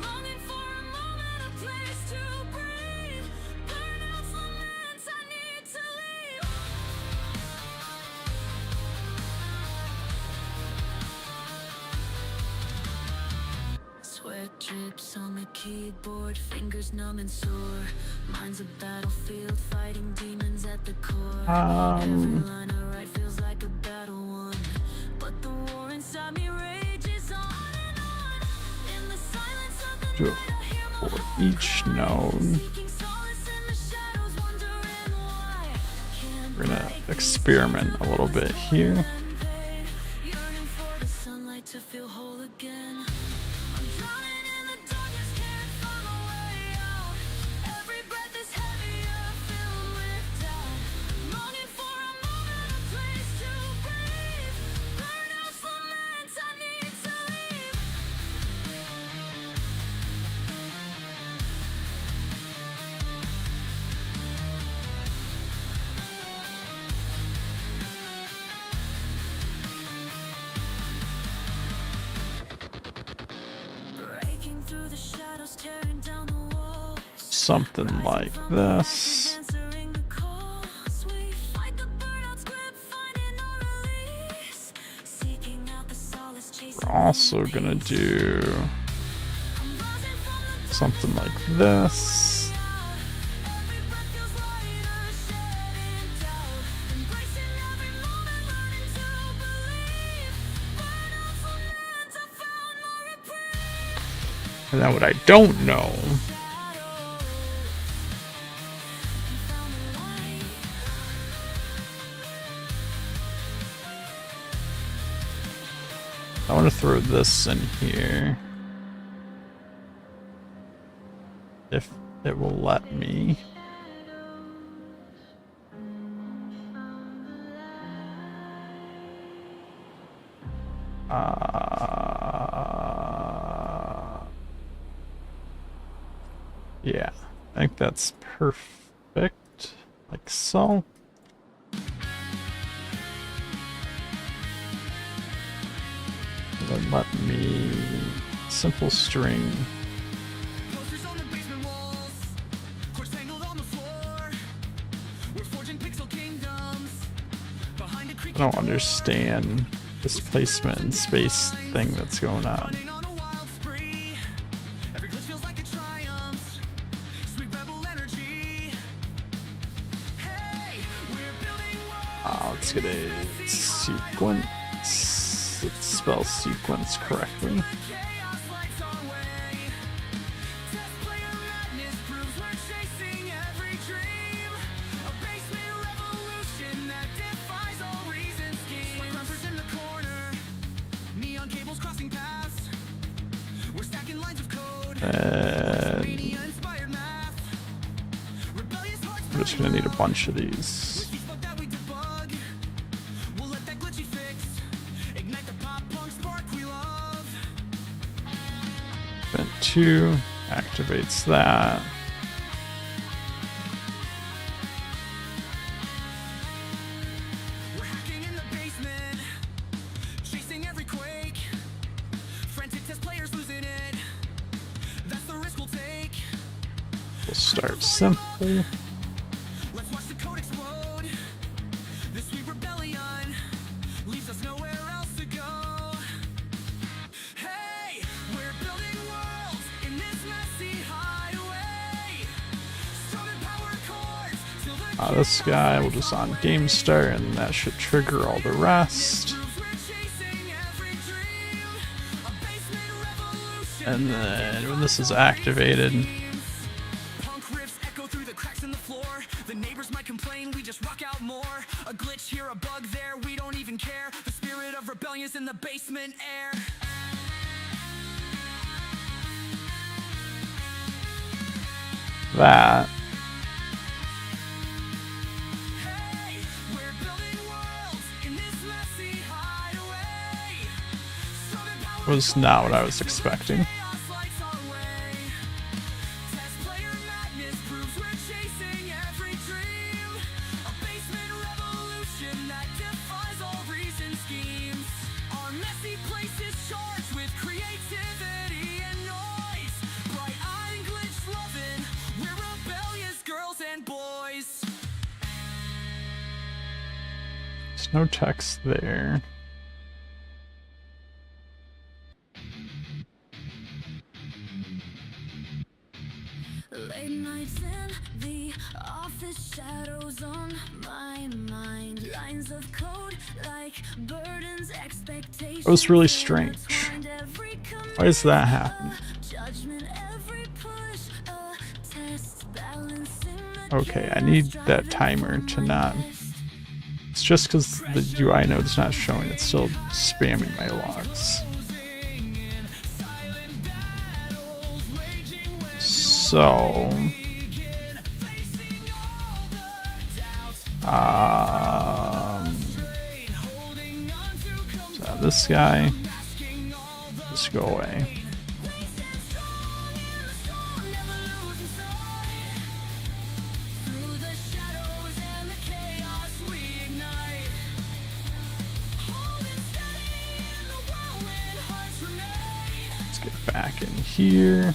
[SPEAKER 2] Longing for a moment, a place to breathe. Burnouts laments, I need to leave. Sweat drips on the keyboard, fingers numb and sore. Mind's a battlefield, fighting demons at the core. Every line I write feels like a battle won, but the war inside me rages on and on. In the silence of the night, I hear my
[SPEAKER 3] For
[SPEAKER 2] heart
[SPEAKER 3] each
[SPEAKER 2] cry,
[SPEAKER 3] node,
[SPEAKER 2] seeking solace in the shadows, wondering why. Can't
[SPEAKER 3] we're gonna
[SPEAKER 2] break these
[SPEAKER 3] experiment a little bit here.
[SPEAKER 2] and pay. Yearning for the sunlight to feel whole again. I'm drowning in the darkness, can't find my way out. Every breath is heavier, filled with doubt. Longing for a moment, a place to breathe. Burnouts laments, I need to leave. Breaking through the shadows, tearing down the walls.
[SPEAKER 3] Something like this.
[SPEAKER 2] Answering the calls. We fight the burnout's grip, finding no release. Seeking out the solace, chasing
[SPEAKER 3] We're also gonna do
[SPEAKER 2] I'm rising from the
[SPEAKER 3] something like this.
[SPEAKER 2] every breath feels lighter, shedding doubt. Embracing every moment, learning to believe. Burnouts laments, I found my reprieve.
[SPEAKER 3] And then what I don't know I want to throw this in here. If it will let me. Yeah, I think that's perfect, like so. Then let me simple string.
[SPEAKER 2] Posters on the basement walls, cords tangled on the floor. We're forging pixel kingdoms behind a
[SPEAKER 3] I
[SPEAKER 2] creaking
[SPEAKER 3] don't
[SPEAKER 2] door.
[SPEAKER 3] understand this placement and space thing that's going on.
[SPEAKER 2] Running on a wild spree. Every glitch feels like a triumph. Sweet rebel energy. Hey, we're building walls.
[SPEAKER 3] Let's get a sequence. Let's spell sequence correctly.
[SPEAKER 2] Chaos lights our way. Test player madness proves we're chasing every dream. A basement revolution that defies all reason scheme. Rappers in the corner. Neon cables crossing paths. We're stacking lines of code.
[SPEAKER 3] And
[SPEAKER 2] Mania-inspired math. Rebellious hearts
[SPEAKER 3] I'm just gonna need a bunch of these.
[SPEAKER 2] each bug that we debug. We'll let that glitchy fix ignite the pop punk spark we love.
[SPEAKER 3] Event 2 activates that.
[SPEAKER 2] We're hacking in the basement, chasing every quake. Frantic test players losing it. That's the risk we'll take.
[SPEAKER 3] We'll start simple.
[SPEAKER 2] Let's watch the code explode. This sweet rebellion leaves us nowhere else to go. Hey, we're building worlds in this messy highway. Strong power chords till the
[SPEAKER 3] This guy will just on game start, and that should trigger all the rest.
[SPEAKER 2] proves we're chasing every dream. A basement revolution.
[SPEAKER 3] And then when this is activated,
[SPEAKER 2] Punk riffs echo through the cracks in the floor. The neighbors might complain, we just rock out more. A glitch here, a bug there, we don't even care. The spirit of rebellion's in the basement air.
[SPEAKER 3] that. Was not what I was expecting. There's no text there.
[SPEAKER 2] Late nights in the office, shadows on my mind, lines of code like burdens, expectations.
[SPEAKER 3] It was really strange. Why does that happen? Okay, I need that timer to not. It's just because the UI node is not showing, it's still spamming my logs. So, so this guy, just go away. Let's get back in here.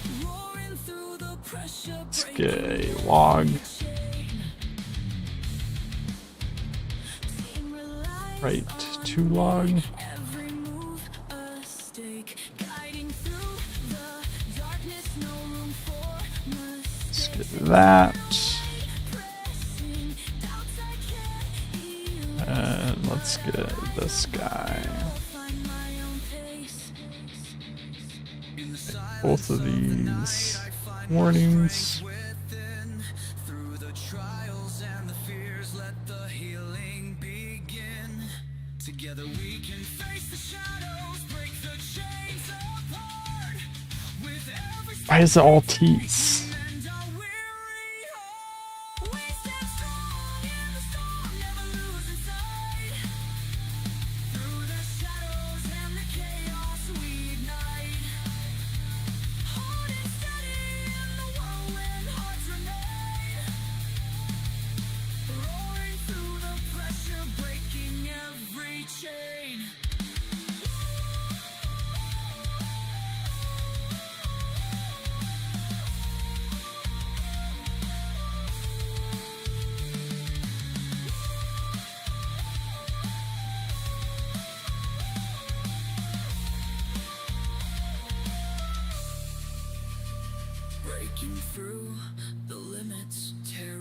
[SPEAKER 3] Let's get a log. Right, 2 log. Let's get that. And let's get this guy. Both of these warnings.
[SPEAKER 2] Together we can face the shadows, break the chains apart. With every
[SPEAKER 3] Why is it all T's?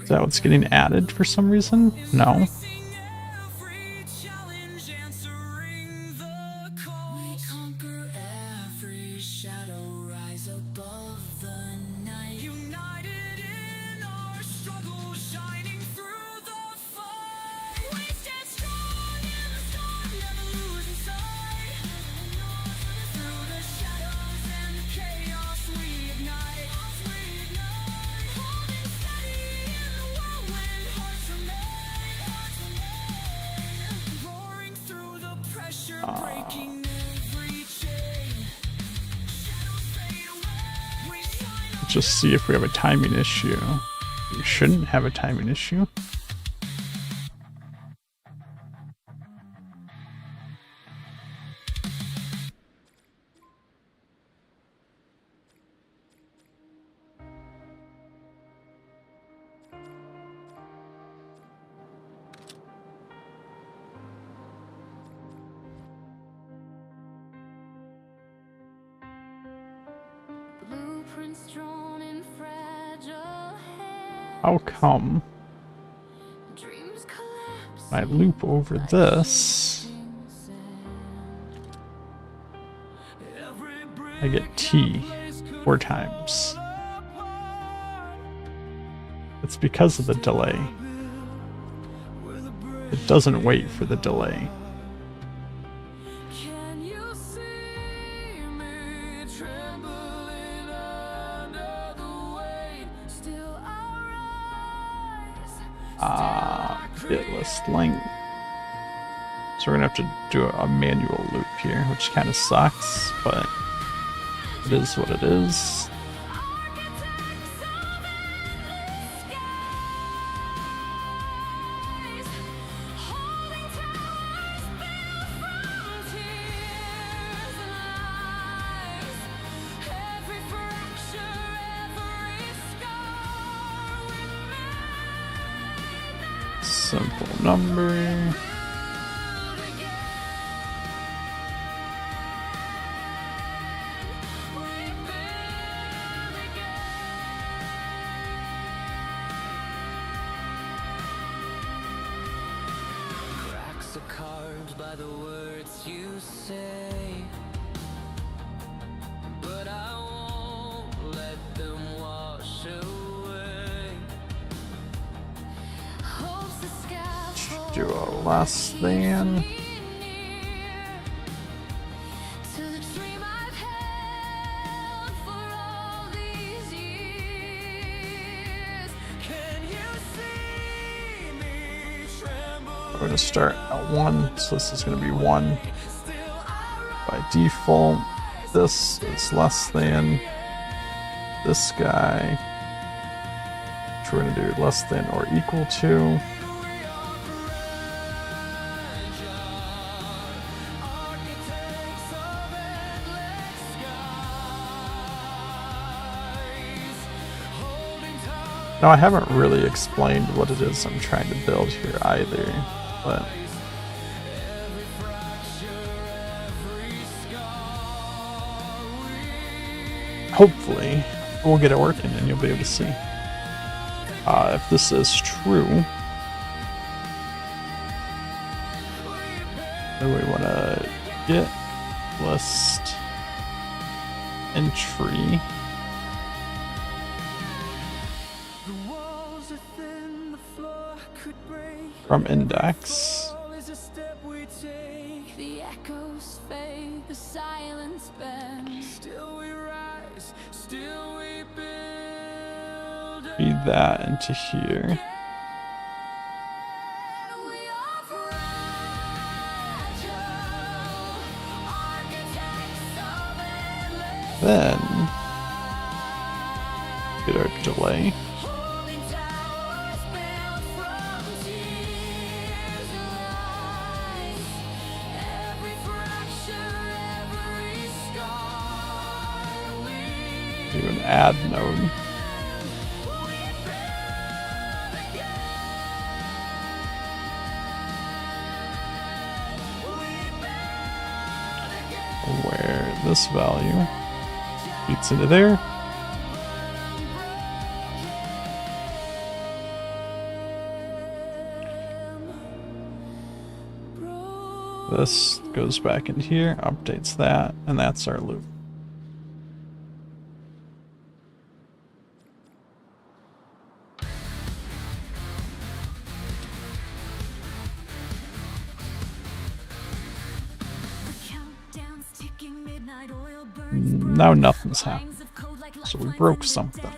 [SPEAKER 3] Is that what's getting added for some reason? No. Just see if we have a timing issue. We shouldn't have a timing issue. How come I loop over this? I get T 4 times. It's because of the delay. It doesn't wait for the delay.
[SPEAKER 2] Still
[SPEAKER 3] bit list length. So we're gonna have to do a manual loop here, which kind of sucks, but it is what it is. Simple number.
[SPEAKER 2] Cracks are carved by the words you say, but I won't let them wash away. Hope's a scaffold
[SPEAKER 3] Do a less than.
[SPEAKER 2] to the dream I've held for all these years. Can you see me tremble?
[SPEAKER 3] We're gonna start at 1, so this is gonna be 1
[SPEAKER 2] Still I
[SPEAKER 3] by default. This is less than this guy, which we're gonna do less than or equal to.
[SPEAKER 2] architects of endless skies, holding towers.
[SPEAKER 3] Now I haven't really explained what it is I'm trying to build here either, but
[SPEAKER 2] Every fracture, every scar we
[SPEAKER 3] hopefully we'll get it working and you'll be able to see. If this is true, then we want to get list entry
[SPEAKER 2] The walls are thin, the floor could break.
[SPEAKER 3] from index.
[SPEAKER 2] All is a step we take. The echoes fade, the silence bends. Still we rise, still we build.
[SPEAKER 3] Feed that into here.
[SPEAKER 2] We are fragile, architects of endless
[SPEAKER 3] Then get our delay.
[SPEAKER 2] holding towers built from tears and lies. Every fracture, every scar we
[SPEAKER 3] Do an add node.
[SPEAKER 2] build again.
[SPEAKER 3] Where this value feeds into there. This goes back in here, updates that, and that's our loop. Now nothing's happened. So we broke something.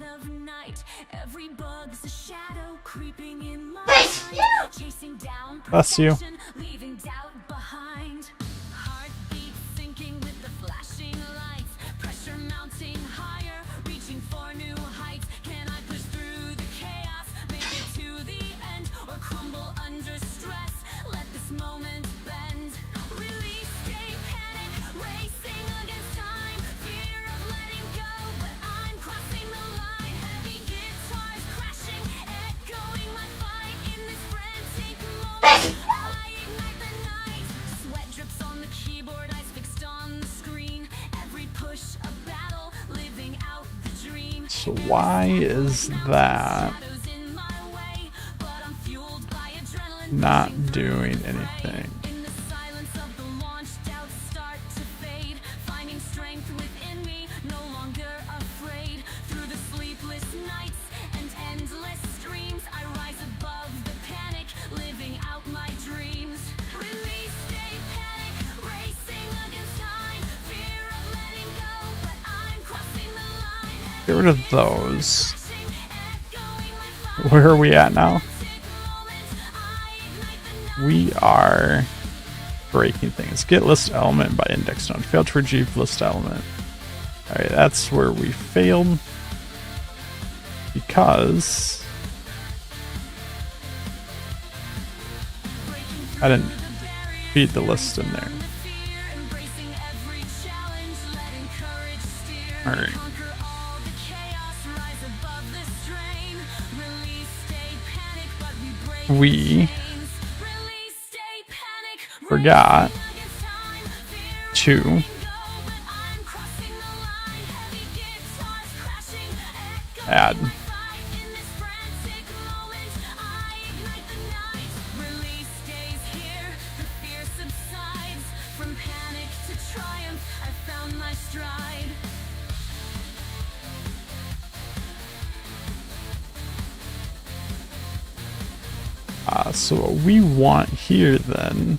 [SPEAKER 3] Bless you.
[SPEAKER 2] Leaving doubt behind. Heartbeat sinking with the flashing lights. Pressure mounting higher, reaching for new heights. Can I push through the chaos, make it to the end, or crumble under stress? Let this moment bend. Release, stay panic, racing against time. Fear of letting go, but I'm crossing the line. Heavy guitars crashing, echoing my fight in this frantic moment. I ignite the night. Sweat drips on the keyboard, eyes fixed on the screen. Every push a battle, living out the dream.
[SPEAKER 3] So why is that
[SPEAKER 2] Shadows in my way, but I'm fueled by adrenaline.
[SPEAKER 3] not doing anything?
[SPEAKER 2] In the silence of the launch, doubts start to fade. Finding strength within me, no longer afraid. Through the sleepless nights and endless streams, I rise above the panic, living out my dreams. Release, stay panic, racing against time. Fear of letting go, but I'm crossing the line.
[SPEAKER 3] Get rid of those.
[SPEAKER 2] Echoing my fight.
[SPEAKER 3] Where are we at now? we are breaking things. Get list element by index node. Failed to retrieve list element. Alright, that's where we failed. Because I didn't feed the list in there. Alright. We forgot to add so what we want here then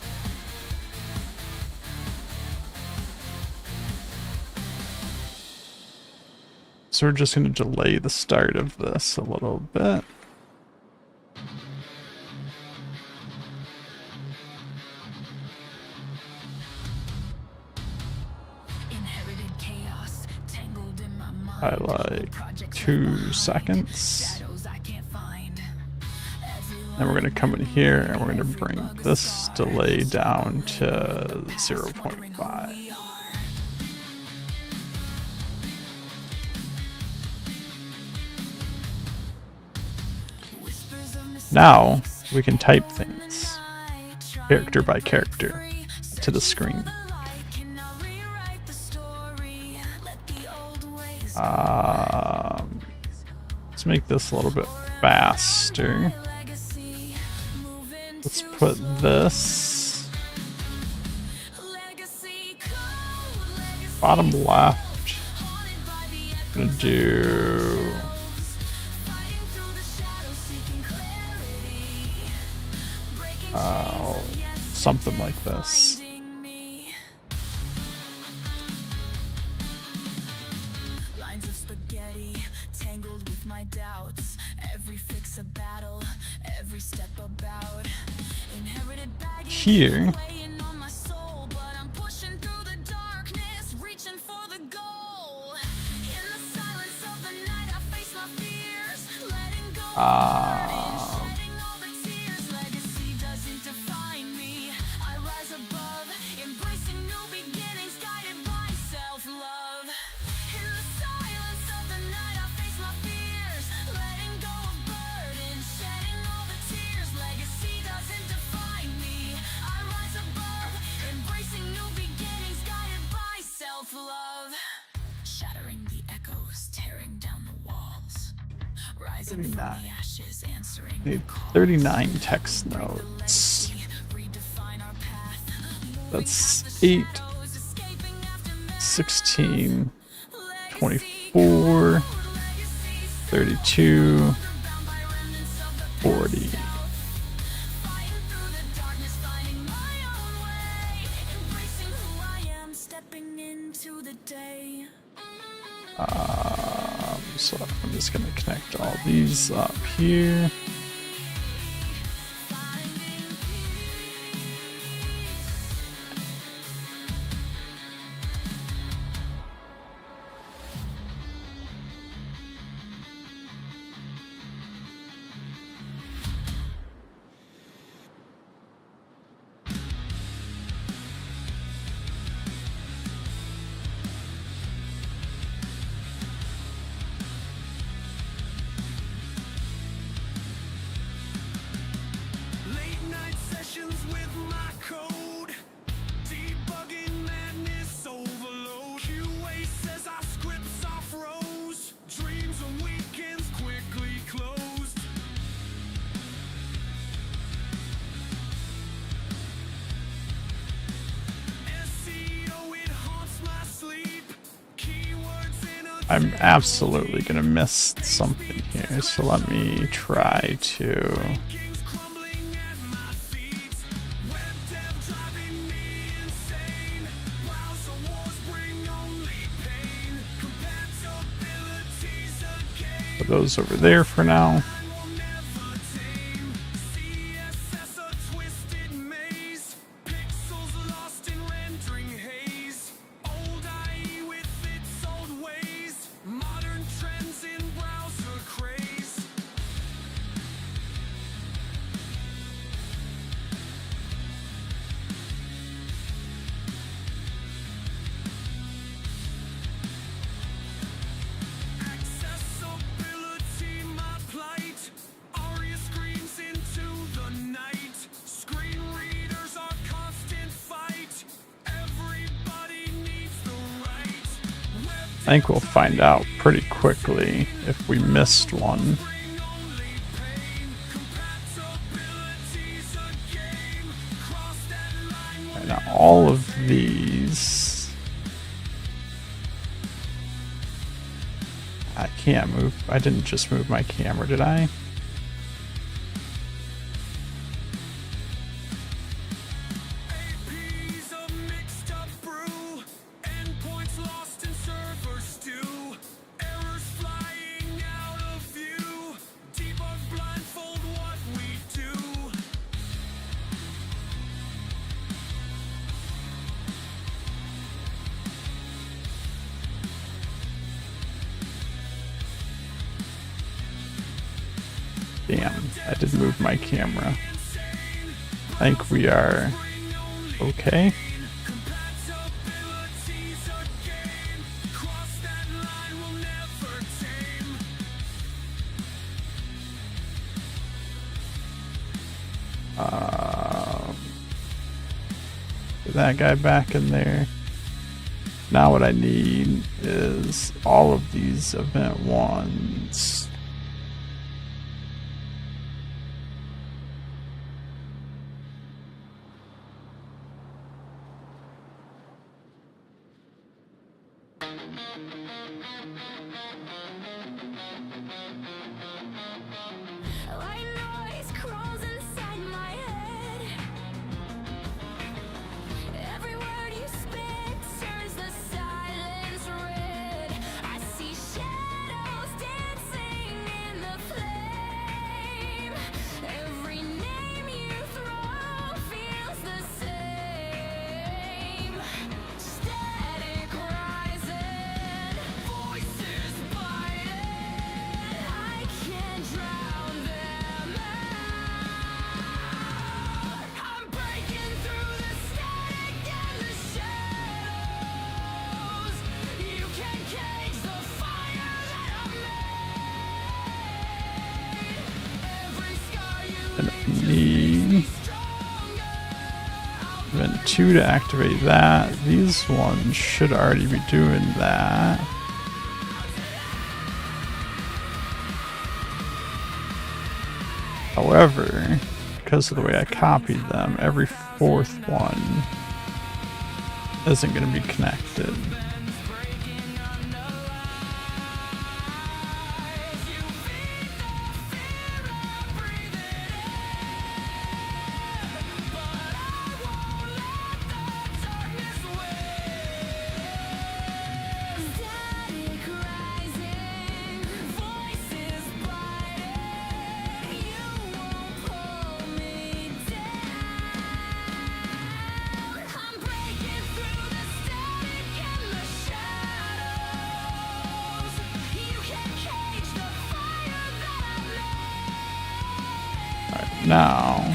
[SPEAKER 3] so we're just going to delay the start of this a little bit. I like 2 seconds. Then we're going to come in here and we're going to bring this delay down to 0.5. Now we can type things character by character to the screen. Let's make this a little bit faster. Let's put this bottom left. I'm gonna do something like this. Here,
[SPEAKER 2] shattering the echoes, tearing down the walls, rising from the ashes, answering
[SPEAKER 3] need 39 text nodes. That's 8, 16, 24, 32, 40. So I'm just going to connect all these up here. I'm absolutely gonna miss something here, so let me try to put those over there for now. I think we'll find out pretty quickly if we missed one. And now all of these, I can't move. I didn't just move my camera, did I? Damn, I did move my camera. I think we are okay. Get that guy back in there. Now what I need is all of these event ones. Need event 2 to activate that. These ones should already be doing that. However, because of the way I copied them, every fourth one isn't going to be connected. Now,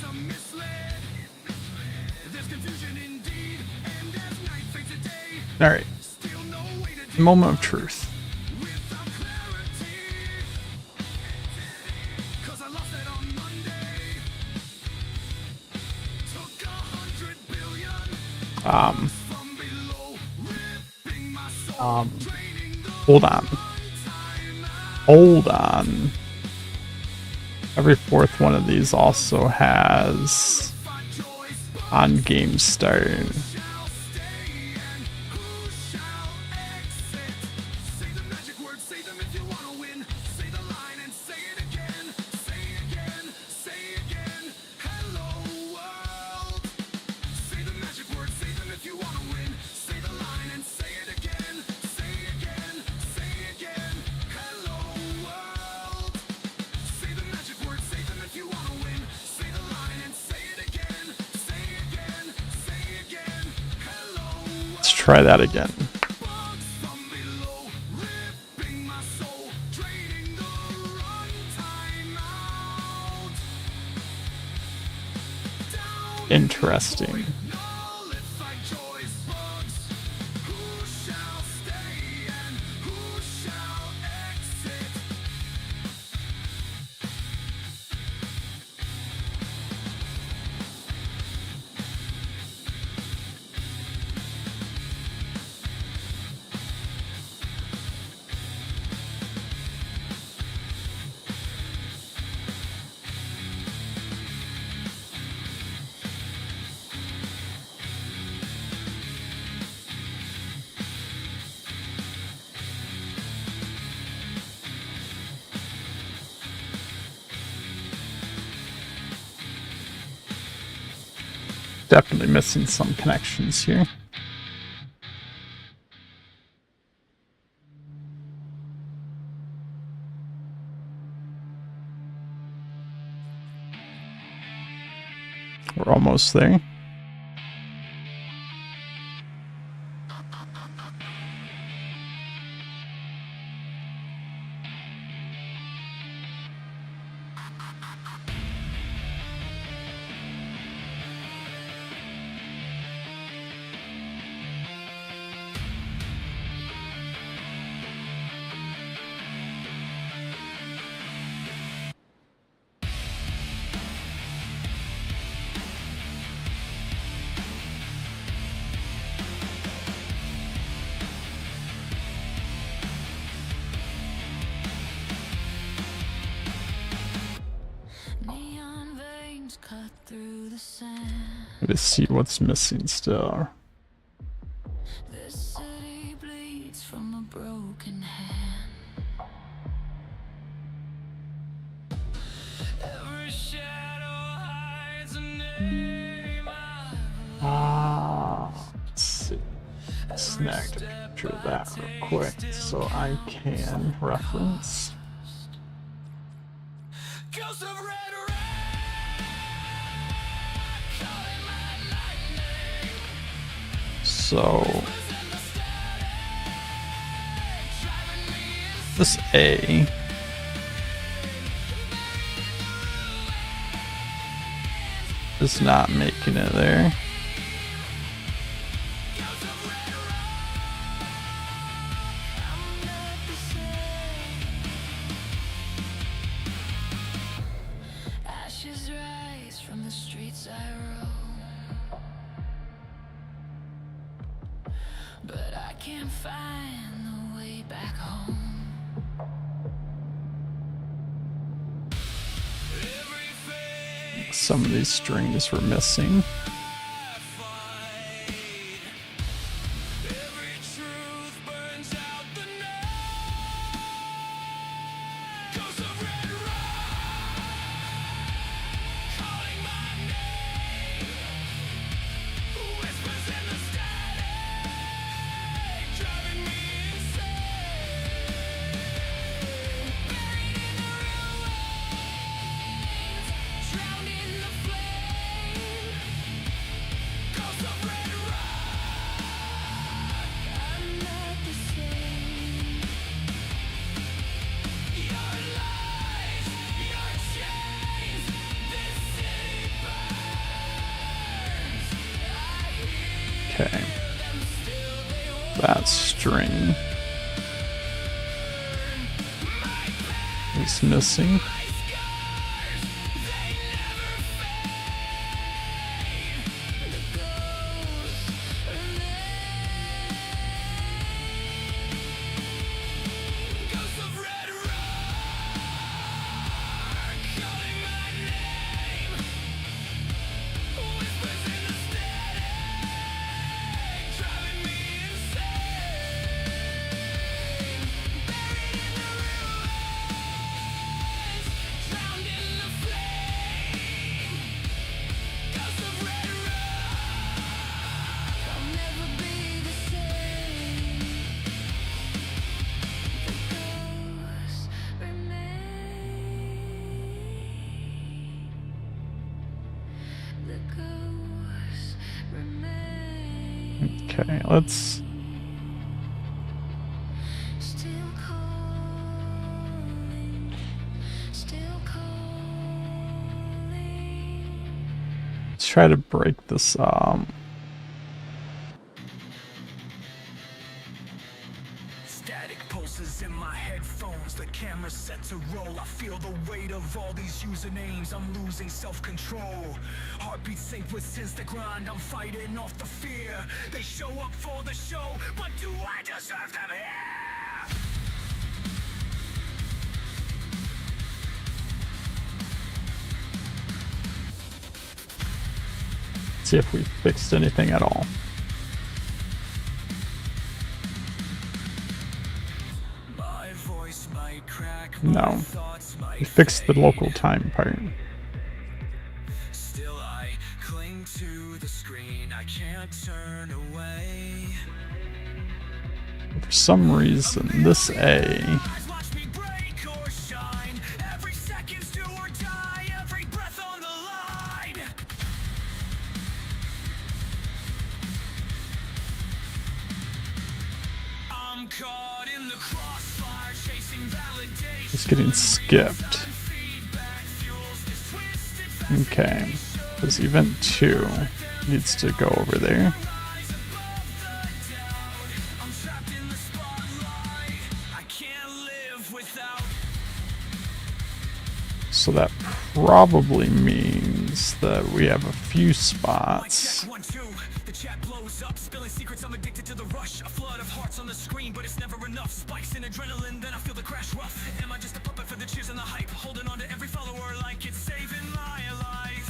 [SPEAKER 2] some misled. There's confusion indeed, and as night fades to day,
[SPEAKER 3] All right.
[SPEAKER 2] still no way to
[SPEAKER 3] Moment of truth.
[SPEAKER 2] without clarity. 'Cause I lost it on Monday. Took 100 billion from below, ripping my soul, draining the
[SPEAKER 3] Hold on.
[SPEAKER 2] time out.
[SPEAKER 3] Hold on. Every fourth one of these also has on game start.
[SPEAKER 2] Shall stay and who shall exit? Say the magic words, say them if you wanna win. Say the line and say it again. Say again, say again. Hello world. Say the magic words, say them if you wanna win. Say the line and say it again. Say again, say again. Hello world. Say the magic words, say them if you wanna win. Say the line and say it again. Say again, say again. Hello world.
[SPEAKER 3] Let's try that again.
[SPEAKER 2] Bugs from below, ripping my soul, draining the runtime out. Down
[SPEAKER 3] Interesting.
[SPEAKER 2] nullified joys, bugs. Who shall stay and who shall exit?
[SPEAKER 3] Definitely missing some connections here. We're almost there.
[SPEAKER 2] Neon veins cut through the sand.
[SPEAKER 3] Let's see what's missing still.
[SPEAKER 2] This city bleeds from a broken hand. Every shadow hides a name
[SPEAKER 3] Let's see. Snagged a picture of that real quick so I can reference.
[SPEAKER 2] Ghost of red red, calling my lightning.
[SPEAKER 3] So
[SPEAKER 2] Losing the static, driving me insane.
[SPEAKER 3] this A is not making it there.
[SPEAKER 2] Ghost of red red, I'm not the same. Ashes rise from the streets I roam, but I can't find the way back home.
[SPEAKER 3] Some of these strings were missing.
[SPEAKER 2] Every truth burns out the night. Ghost of red red, calling my name. Whispers in the static, driving me insane. Buried in the ruins, drowned in the flame.
[SPEAKER 3] Okay. That string is missing. Okay, let's try to break this
[SPEAKER 1] Static pulses in my headphones, the camera's set to roll. I feel the weight of all these usernames, I'm losing self-control. Heartbeat sync with since the grind, I'm fighting off the fear. They show up for the show, but do I deserve them here?
[SPEAKER 3] see if we fixed anything at all. No. We fixed the local time part.
[SPEAKER 1] Still I cling to the screen, I can't turn away.
[SPEAKER 3] For some reason, this A
[SPEAKER 1] Watch me break or shine. Every second's do or die, every breath on the line. I'm caught in the crossfire, chasing validation.
[SPEAKER 3] is getting skipped. Okay, because event 2 needs to go over there. So that probably means that we have a few spots.
[SPEAKER 1] The chat blows up, spilling secrets. I'm addicted to the rush. A flood of hearts on the screen, but it's never enough. Spikes in adrenaline, then I feel the crash rough. Am I just a puppet for the cheers and the hype? Holding on to every follower like it's saving my life.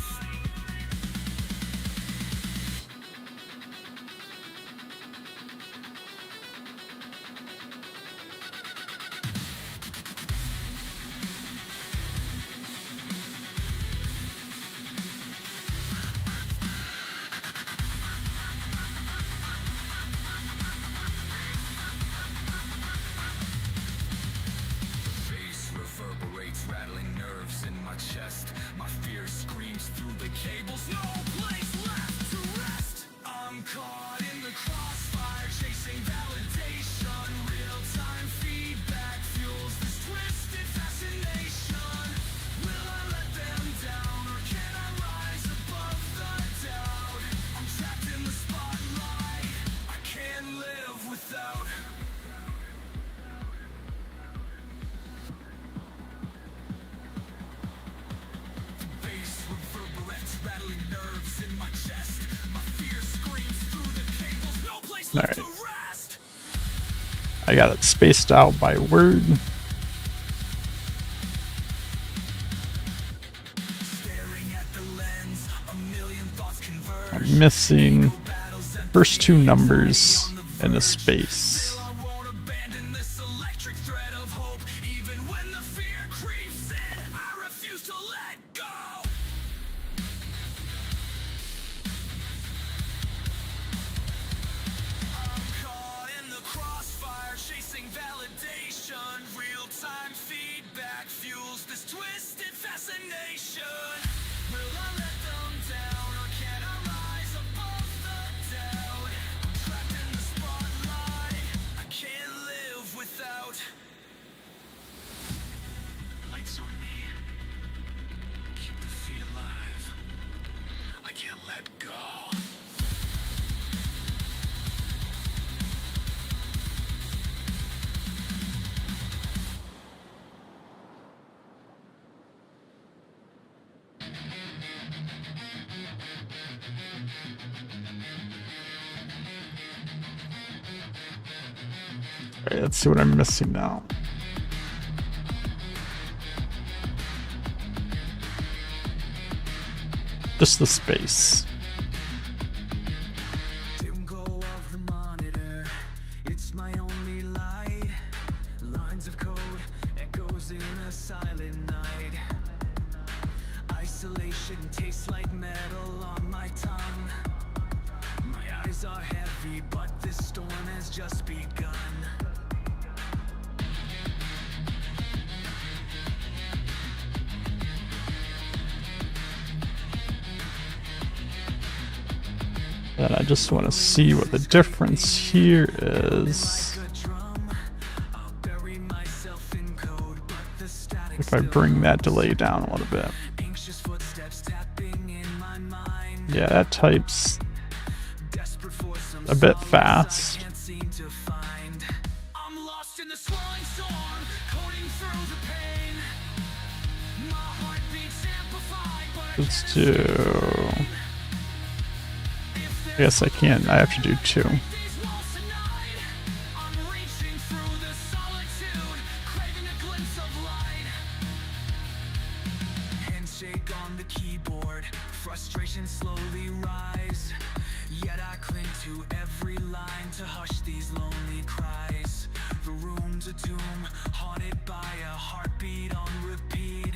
[SPEAKER 1] Bass reverberates, rattling nerves in my chest. My fear screams through the cables. No place left to rest. I'm caught in the crossfire, chasing validation. Real-time feedback fuels this twisted fascination. Will I let them down, or can I rise above the doubt? I'm trapped in the spotlight, I can't live without. Bass reverberates, rattling nerves in my chest. My fear screams through the cables. No place left to rest.
[SPEAKER 3] I got it spaced out by word.
[SPEAKER 1] Staring at the lens, a million thoughts converge.
[SPEAKER 3] I'm missing the first two numbers in a space.
[SPEAKER 1] I won't abandon this electric thread of hope. Even when the fear creeps in, I refuse to let go. I'm caught in the crossfire, chasing validation. Real-time feedback fuels this twisted fascination. Will I let them down, or can I rise above the doubt? I'm trapped in the spotlight, I can't live without. Lights on me, keep the fear alive. I can't let go.
[SPEAKER 3] Alright, let's see what I'm missing now. Just the space.
[SPEAKER 2] Dim glow of the monitor, it's my only light. Lines of code echoes in a silent night. Isolation tastes like metal on my tongue. My eyes are heavy, but this storm has just begun.
[SPEAKER 3] And I just want to see what the difference here is. If I bring that delay down a little bit. Yeah, that type's a bit fast. Let's do... I guess I can't. I have to do 2.
[SPEAKER 2] Handshake on the keyboard, frustration slowly rise. Yet I cling to every line to hush these lonely cries. The room's a tomb, haunted by a heartbeat on repeat.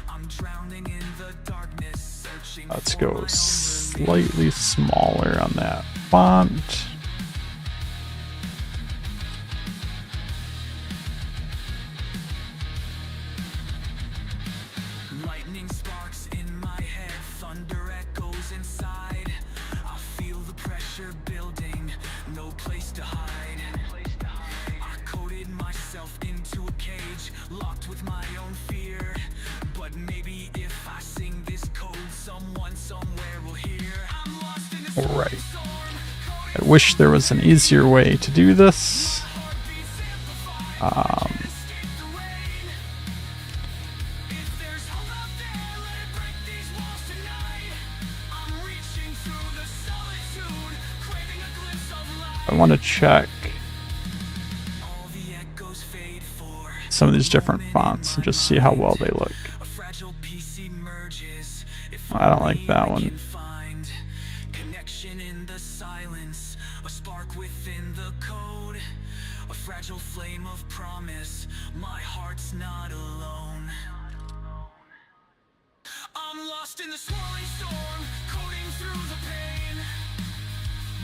[SPEAKER 2] I'm drowning in the darkness, searching.
[SPEAKER 3] Let's go slightly smaller on that font.
[SPEAKER 2] Lightning sparks in my head, thunder echoes inside. I feel the pressure building, no place to hide. I coded myself into a cage, locked with my own fear. But maybe if I sing this code, someone somewhere will hear. I'm lost in this
[SPEAKER 3] Alright. I wish there was an easier way to do this. I want to check some of these different fonts and just see how well they look. I don't like that one.
[SPEAKER 2] Connection in the silence, a spark within the code, a fragile flame of promise. My heart's not alone. I'm lost in the swirling storm, coding through the pain.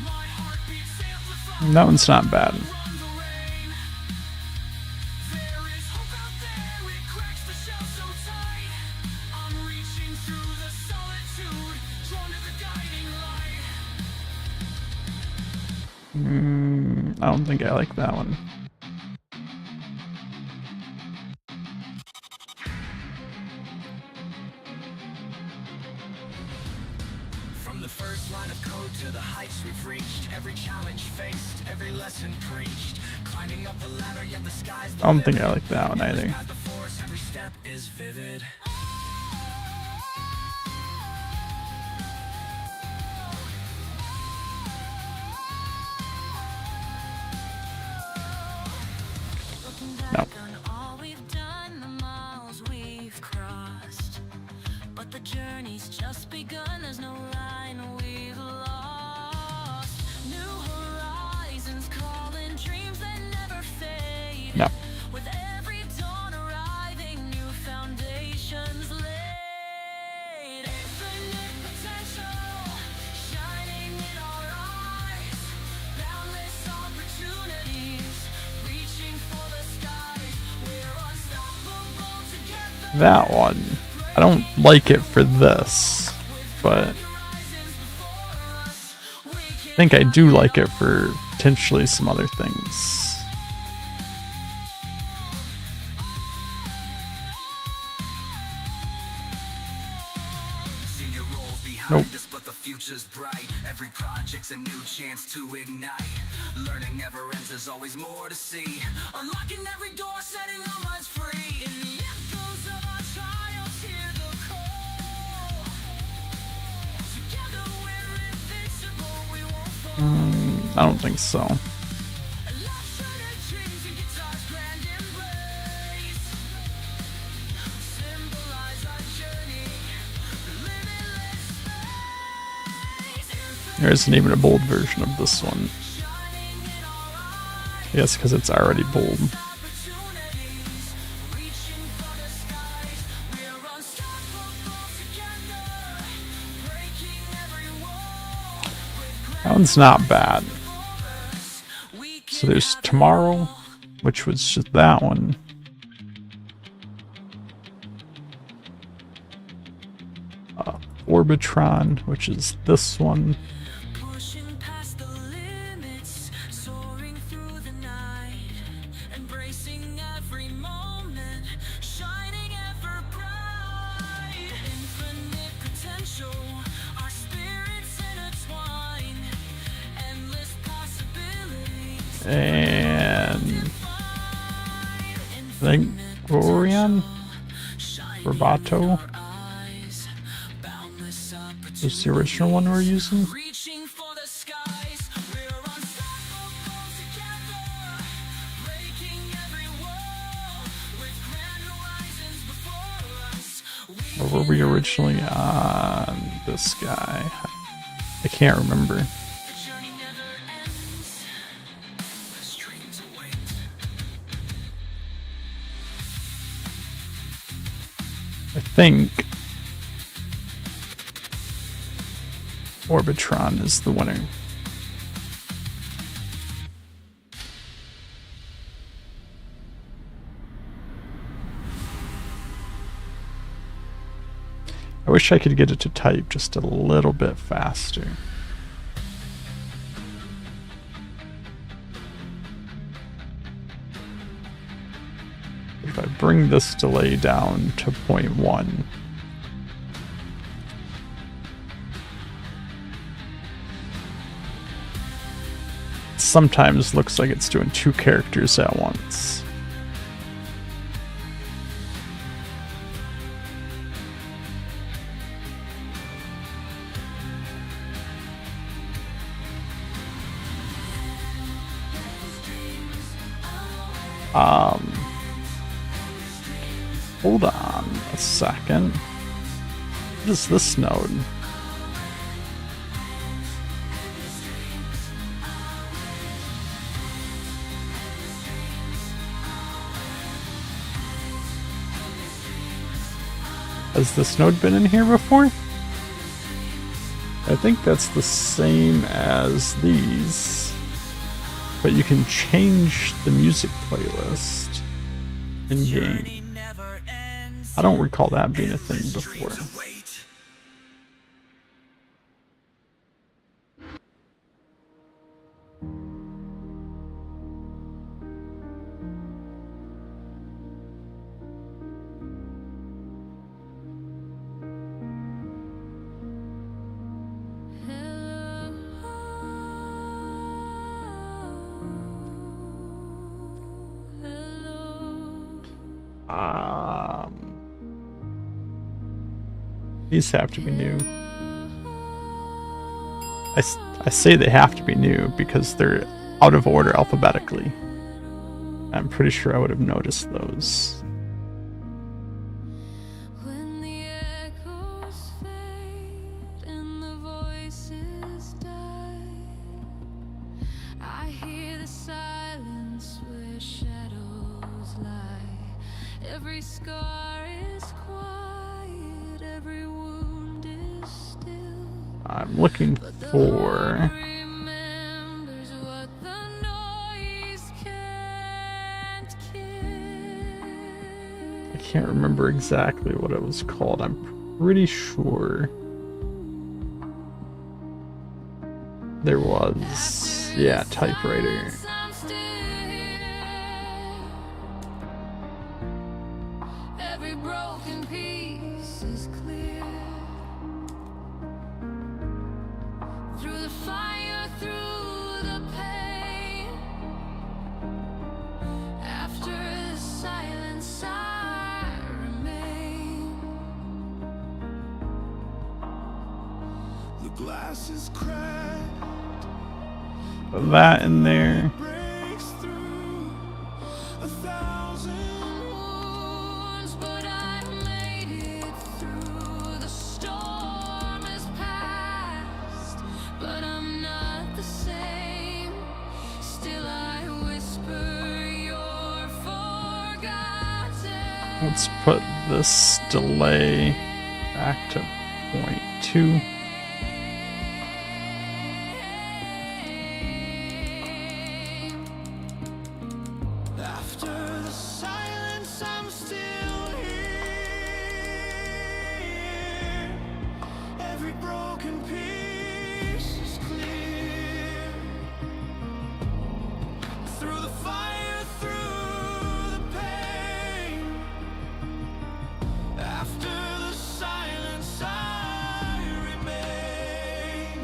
[SPEAKER 2] My heart beats amplified.
[SPEAKER 3] That one's not bad. I don't think I like that one.
[SPEAKER 2] From the first line of code to the heights we've reached, every challenge faced, every lesson preached, climbing up the ladder, yet the sky's the
[SPEAKER 3] I don't think I like that one either.
[SPEAKER 2] before us, every step is vivid.
[SPEAKER 3] No.
[SPEAKER 4] All we've done, the miles we've crossed, but the journey's just begun. There's no line we've lost. New horizons calling, dreams that never fade.
[SPEAKER 3] No.
[SPEAKER 4] With every dawn arriving, new foundations laid. Infinite potential shining in our eyes. Boundless opportunities reaching for the skies. We're unstoppable together.
[SPEAKER 3] That one. I don't like it for this, but I think I do like it for potentially some other things.
[SPEAKER 2] Senior roles behind
[SPEAKER 3] Nope.
[SPEAKER 2] us, but the future's bright. Every project's a new chance to ignite. Learning never ends, there's always more to see. Unlocking every door, setting our minds free. In the echoes of our triumphs, hear the call. Together we're invincible, we won't fall.
[SPEAKER 3] I don't think so.
[SPEAKER 2] Life's dreams
[SPEAKER 3] There isn't even a bold version of this one. Yes, because it's already bold. That one's not bad. So there's Tomorrow, which was just that one. Orbitron, which is this one.
[SPEAKER 2] Pushing past the limits, soaring through the night, embracing every moment, shining ever bright. Infinite potential, our spirits intertwine, endless possibilities.
[SPEAKER 3] And I think Rorion, Roboto is the original one we're using.
[SPEAKER 2] Reaching for the skies, we're unstoppable together, breaking every wall with grand horizons before us.
[SPEAKER 3] Or were we originally on this guy? I can't remember.
[SPEAKER 2] The journey never ends. As dreams await.
[SPEAKER 3] I think Orbitron is the winner. I wish I could get it to type just a little bit faster. If I bring this delay down to 0.1, sometimes looks like it's doing 2 characters at once. Hold on a second. What is this node? Has this node been in here before? I think that's the same as these, but you can change the music playlist in game. I don't recall that being a thing before. These have to be new. I say they have to be new because they're out of order alphabetically. I'm pretty sure I would have noticed those.
[SPEAKER 2] When the echoes fade and the voices die, I hear the silence where shadows lie. Every scar is quiet, every wound is still.
[SPEAKER 3] I'm looking for...
[SPEAKER 2] Remembers what the noise can't kill.
[SPEAKER 3] I can't remember exactly what it was called. I'm pretty sure there was, yeah, typewriter.
[SPEAKER 2] I'm still here. Every broken piece is clear. Through the fire, through the pain. After the silence, I remain.
[SPEAKER 1] The glass is cracked,
[SPEAKER 3] That in there.
[SPEAKER 1] breaks through 1,000.
[SPEAKER 2] Wounds, but I made it through. The storm has passed, but I'm
[SPEAKER 3] let's put this delay back to 0.2.
[SPEAKER 2] After the silence, I'm still here. Every broken piece is clear. Through the fire, through the pain. After the silence, I remain.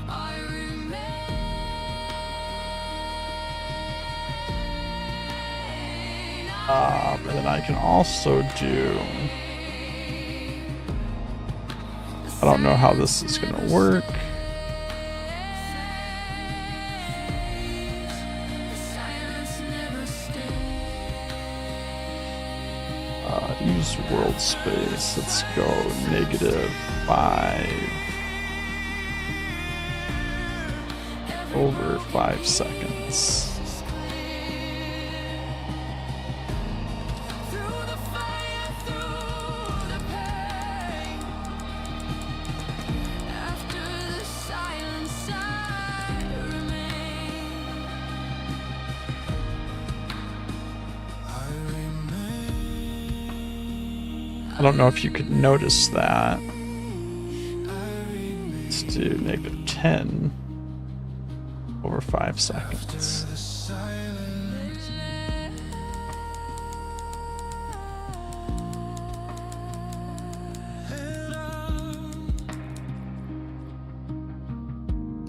[SPEAKER 2] I remain.
[SPEAKER 3] And then I can also do... I don't know how this is going to work. Use world space. Let's go -5 over 5 seconds.
[SPEAKER 2] Through the fire, through the pain. After the silence, I remain. I remain.
[SPEAKER 3] I don't know if you could notice that. Let's do -10 over 5 seconds.
[SPEAKER 2] The silence.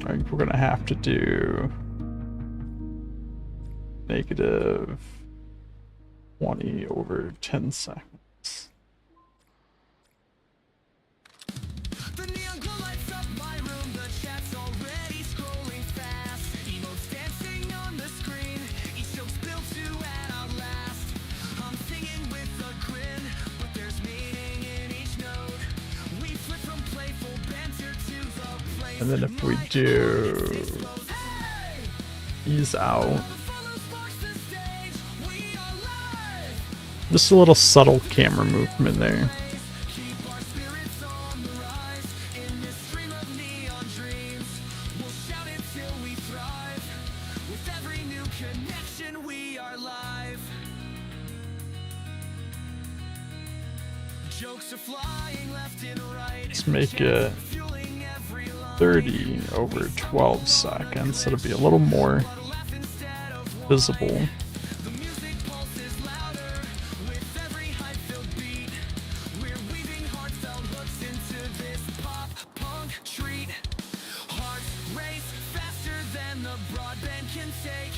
[SPEAKER 3] Alright, we're gonna have to do -20 over 10 seconds.
[SPEAKER 2] The neon glow lights up my room, the chat's already scrolling fast. Emotes dancing on the screen, each joke's built to add out last. I'm singing with a grin, but there's meaning in each note. We flip from playful banter to the place.
[SPEAKER 3] And then if we do ease out, just a little subtle camera movement there.
[SPEAKER 2] Keep our spirits on the rise in this stream of neon dreams. We'll shout it till we thrive. With every new connection, we are live. Jokes are flying left and right.
[SPEAKER 3] Let's make it
[SPEAKER 2] Fueling every line.
[SPEAKER 3] 30 over 12 seconds. It'll be a little more
[SPEAKER 2] Laugh instead of
[SPEAKER 3] visible.
[SPEAKER 2] the music pulses louder with every hype-filled beat. We're weaving heartfelt hooks into this pop-punk treat. Hearts race faster than the broadband can take.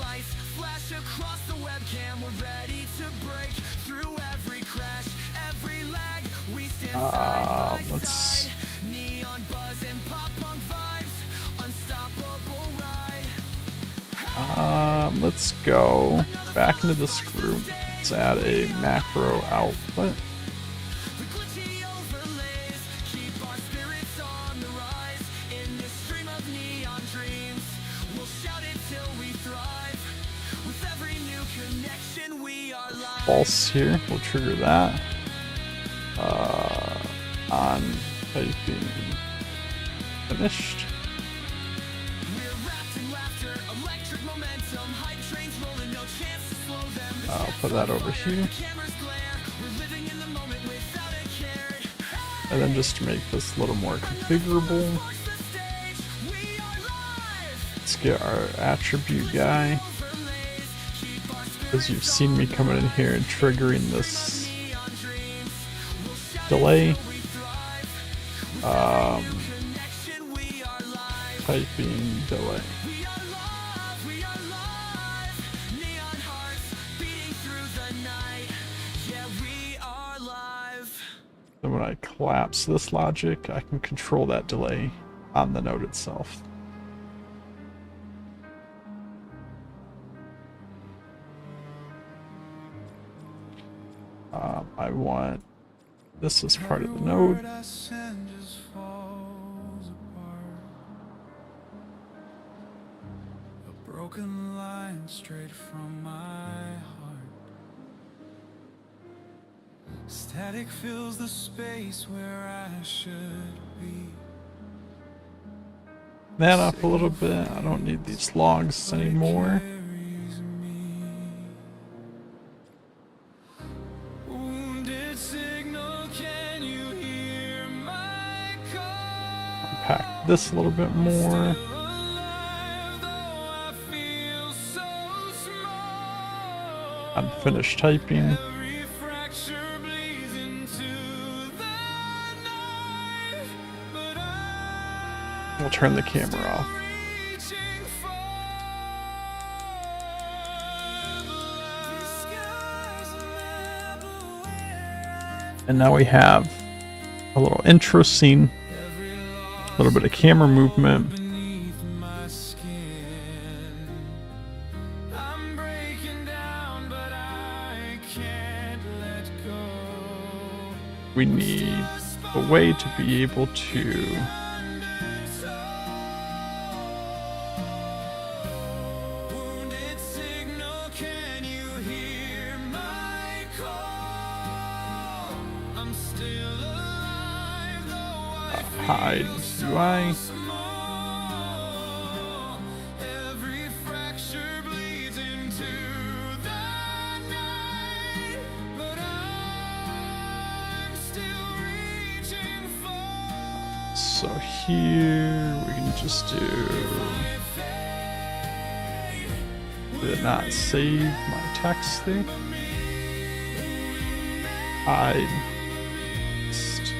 [SPEAKER 2] Lights flash across the webcam. We're ready to break through every crash, every lag. We stand side by
[SPEAKER 3] Let's
[SPEAKER 2] side. Neon buzz and pop-punk vibes. Unstoppable ride.
[SPEAKER 3] Let's go back into this group. Let's add a macro output.
[SPEAKER 2] The glitchy overlays keep our spirits on the rise in this stream of neon dreams. We'll shout it till we thrive. With every new connection, we are live.
[SPEAKER 3] Pulse here. We'll trigger that. On typing finished.
[SPEAKER 2] We're wrapped in laughter, electric momentum, hype trains rolling, no chance to slow them. The
[SPEAKER 3] I'll
[SPEAKER 2] chat's
[SPEAKER 3] put that
[SPEAKER 2] on
[SPEAKER 3] over
[SPEAKER 2] fire,
[SPEAKER 3] here.
[SPEAKER 2] cameras glare. We're living in the moment without a care.
[SPEAKER 3] And then just to make this a little more configurable,
[SPEAKER 2] Marks the stage, we are live.
[SPEAKER 3] let's get our attribute guy.
[SPEAKER 2] Overlays keep our
[SPEAKER 3] Because you've seen me coming in here and triggering this
[SPEAKER 2] neon dreams. We'll shout
[SPEAKER 3] delay.
[SPEAKER 2] we thrive. Connection, we are live.
[SPEAKER 3] Typing delay.
[SPEAKER 2] We are live, we are live. Neon hearts beating through the night. Yeah, we are live.
[SPEAKER 3] Then when I collapse this logic, I can control that delay on the node itself. I want this as part of the node.
[SPEAKER 2] I send just falls apart. A broken lines straight from my heart. Static fills the space where I should be.
[SPEAKER 3] That up a little bit. I don't need these logs anymore.
[SPEAKER 2] Carries me. Wounded signal, can you hear my call?
[SPEAKER 3] Unpack this a little bit more.
[SPEAKER 2] Alive, though I feel so small.
[SPEAKER 3] Unfinished typing.
[SPEAKER 2] Every fracture bleeds into the night, but I'm
[SPEAKER 3] We'll turn the camera off.
[SPEAKER 2] reaching for the skies never where
[SPEAKER 3] And now we have a little intro scene, a little bit of camera movement.
[SPEAKER 2] beneath my skin. I'm breaking down, but I can't let go.
[SPEAKER 3] We need a way to be able to
[SPEAKER 2] Wounded signal, can you hear my call? I'm still alive, though I
[SPEAKER 3] hide UI.
[SPEAKER 2] small. Every fracture bleeds into the night, but I'm still reaching for
[SPEAKER 3] So here we can just do. Did it not save my text there? Hide. Paste.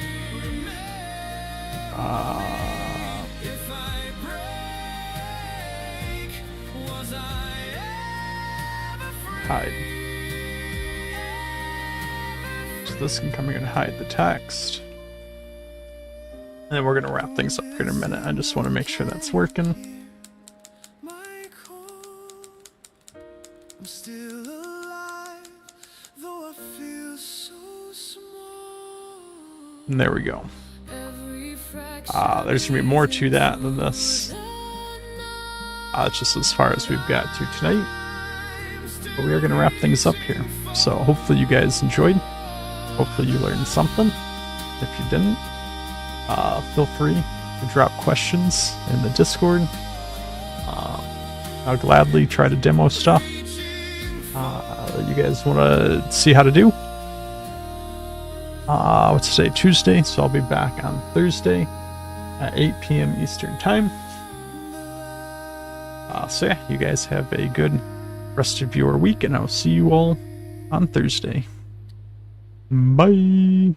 [SPEAKER 2] if I break. Was I ever free?
[SPEAKER 3] Hide. So this can come here and hide the text. And then we're gonna wrap things up here in a minute. I just want to make sure that's working.
[SPEAKER 2] My call. I'm still alive, though I feel so small.
[SPEAKER 3] And there we go.
[SPEAKER 2] Every fracture
[SPEAKER 3] There's gonna be more to that than this. It's just as far as we've got to tonight. But we are gonna wrap things up here. So hopefully you guys enjoyed. Hopefully you learned something. If you didn't, feel free to drop questions in the Discord. I'll gladly try to demo stuff that you guys want to see how to do. What's today? Tuesday, so I'll be back on Thursday at 8 p.m. Eastern Time. So yeah, you guys have a good rest of your week, and I'll see you all on Thursday. Bye.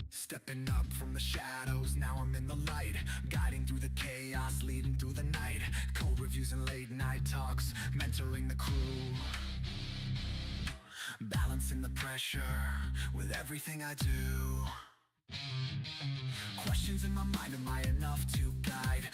[SPEAKER 1] Stepping up from the shadows, now I'm in the light. Guiding through the chaos, leading through the night. Code reviews and late night talks, mentoring the crew. Balancing the pressure with everything I do. Questions in my mind, am I enough to guide?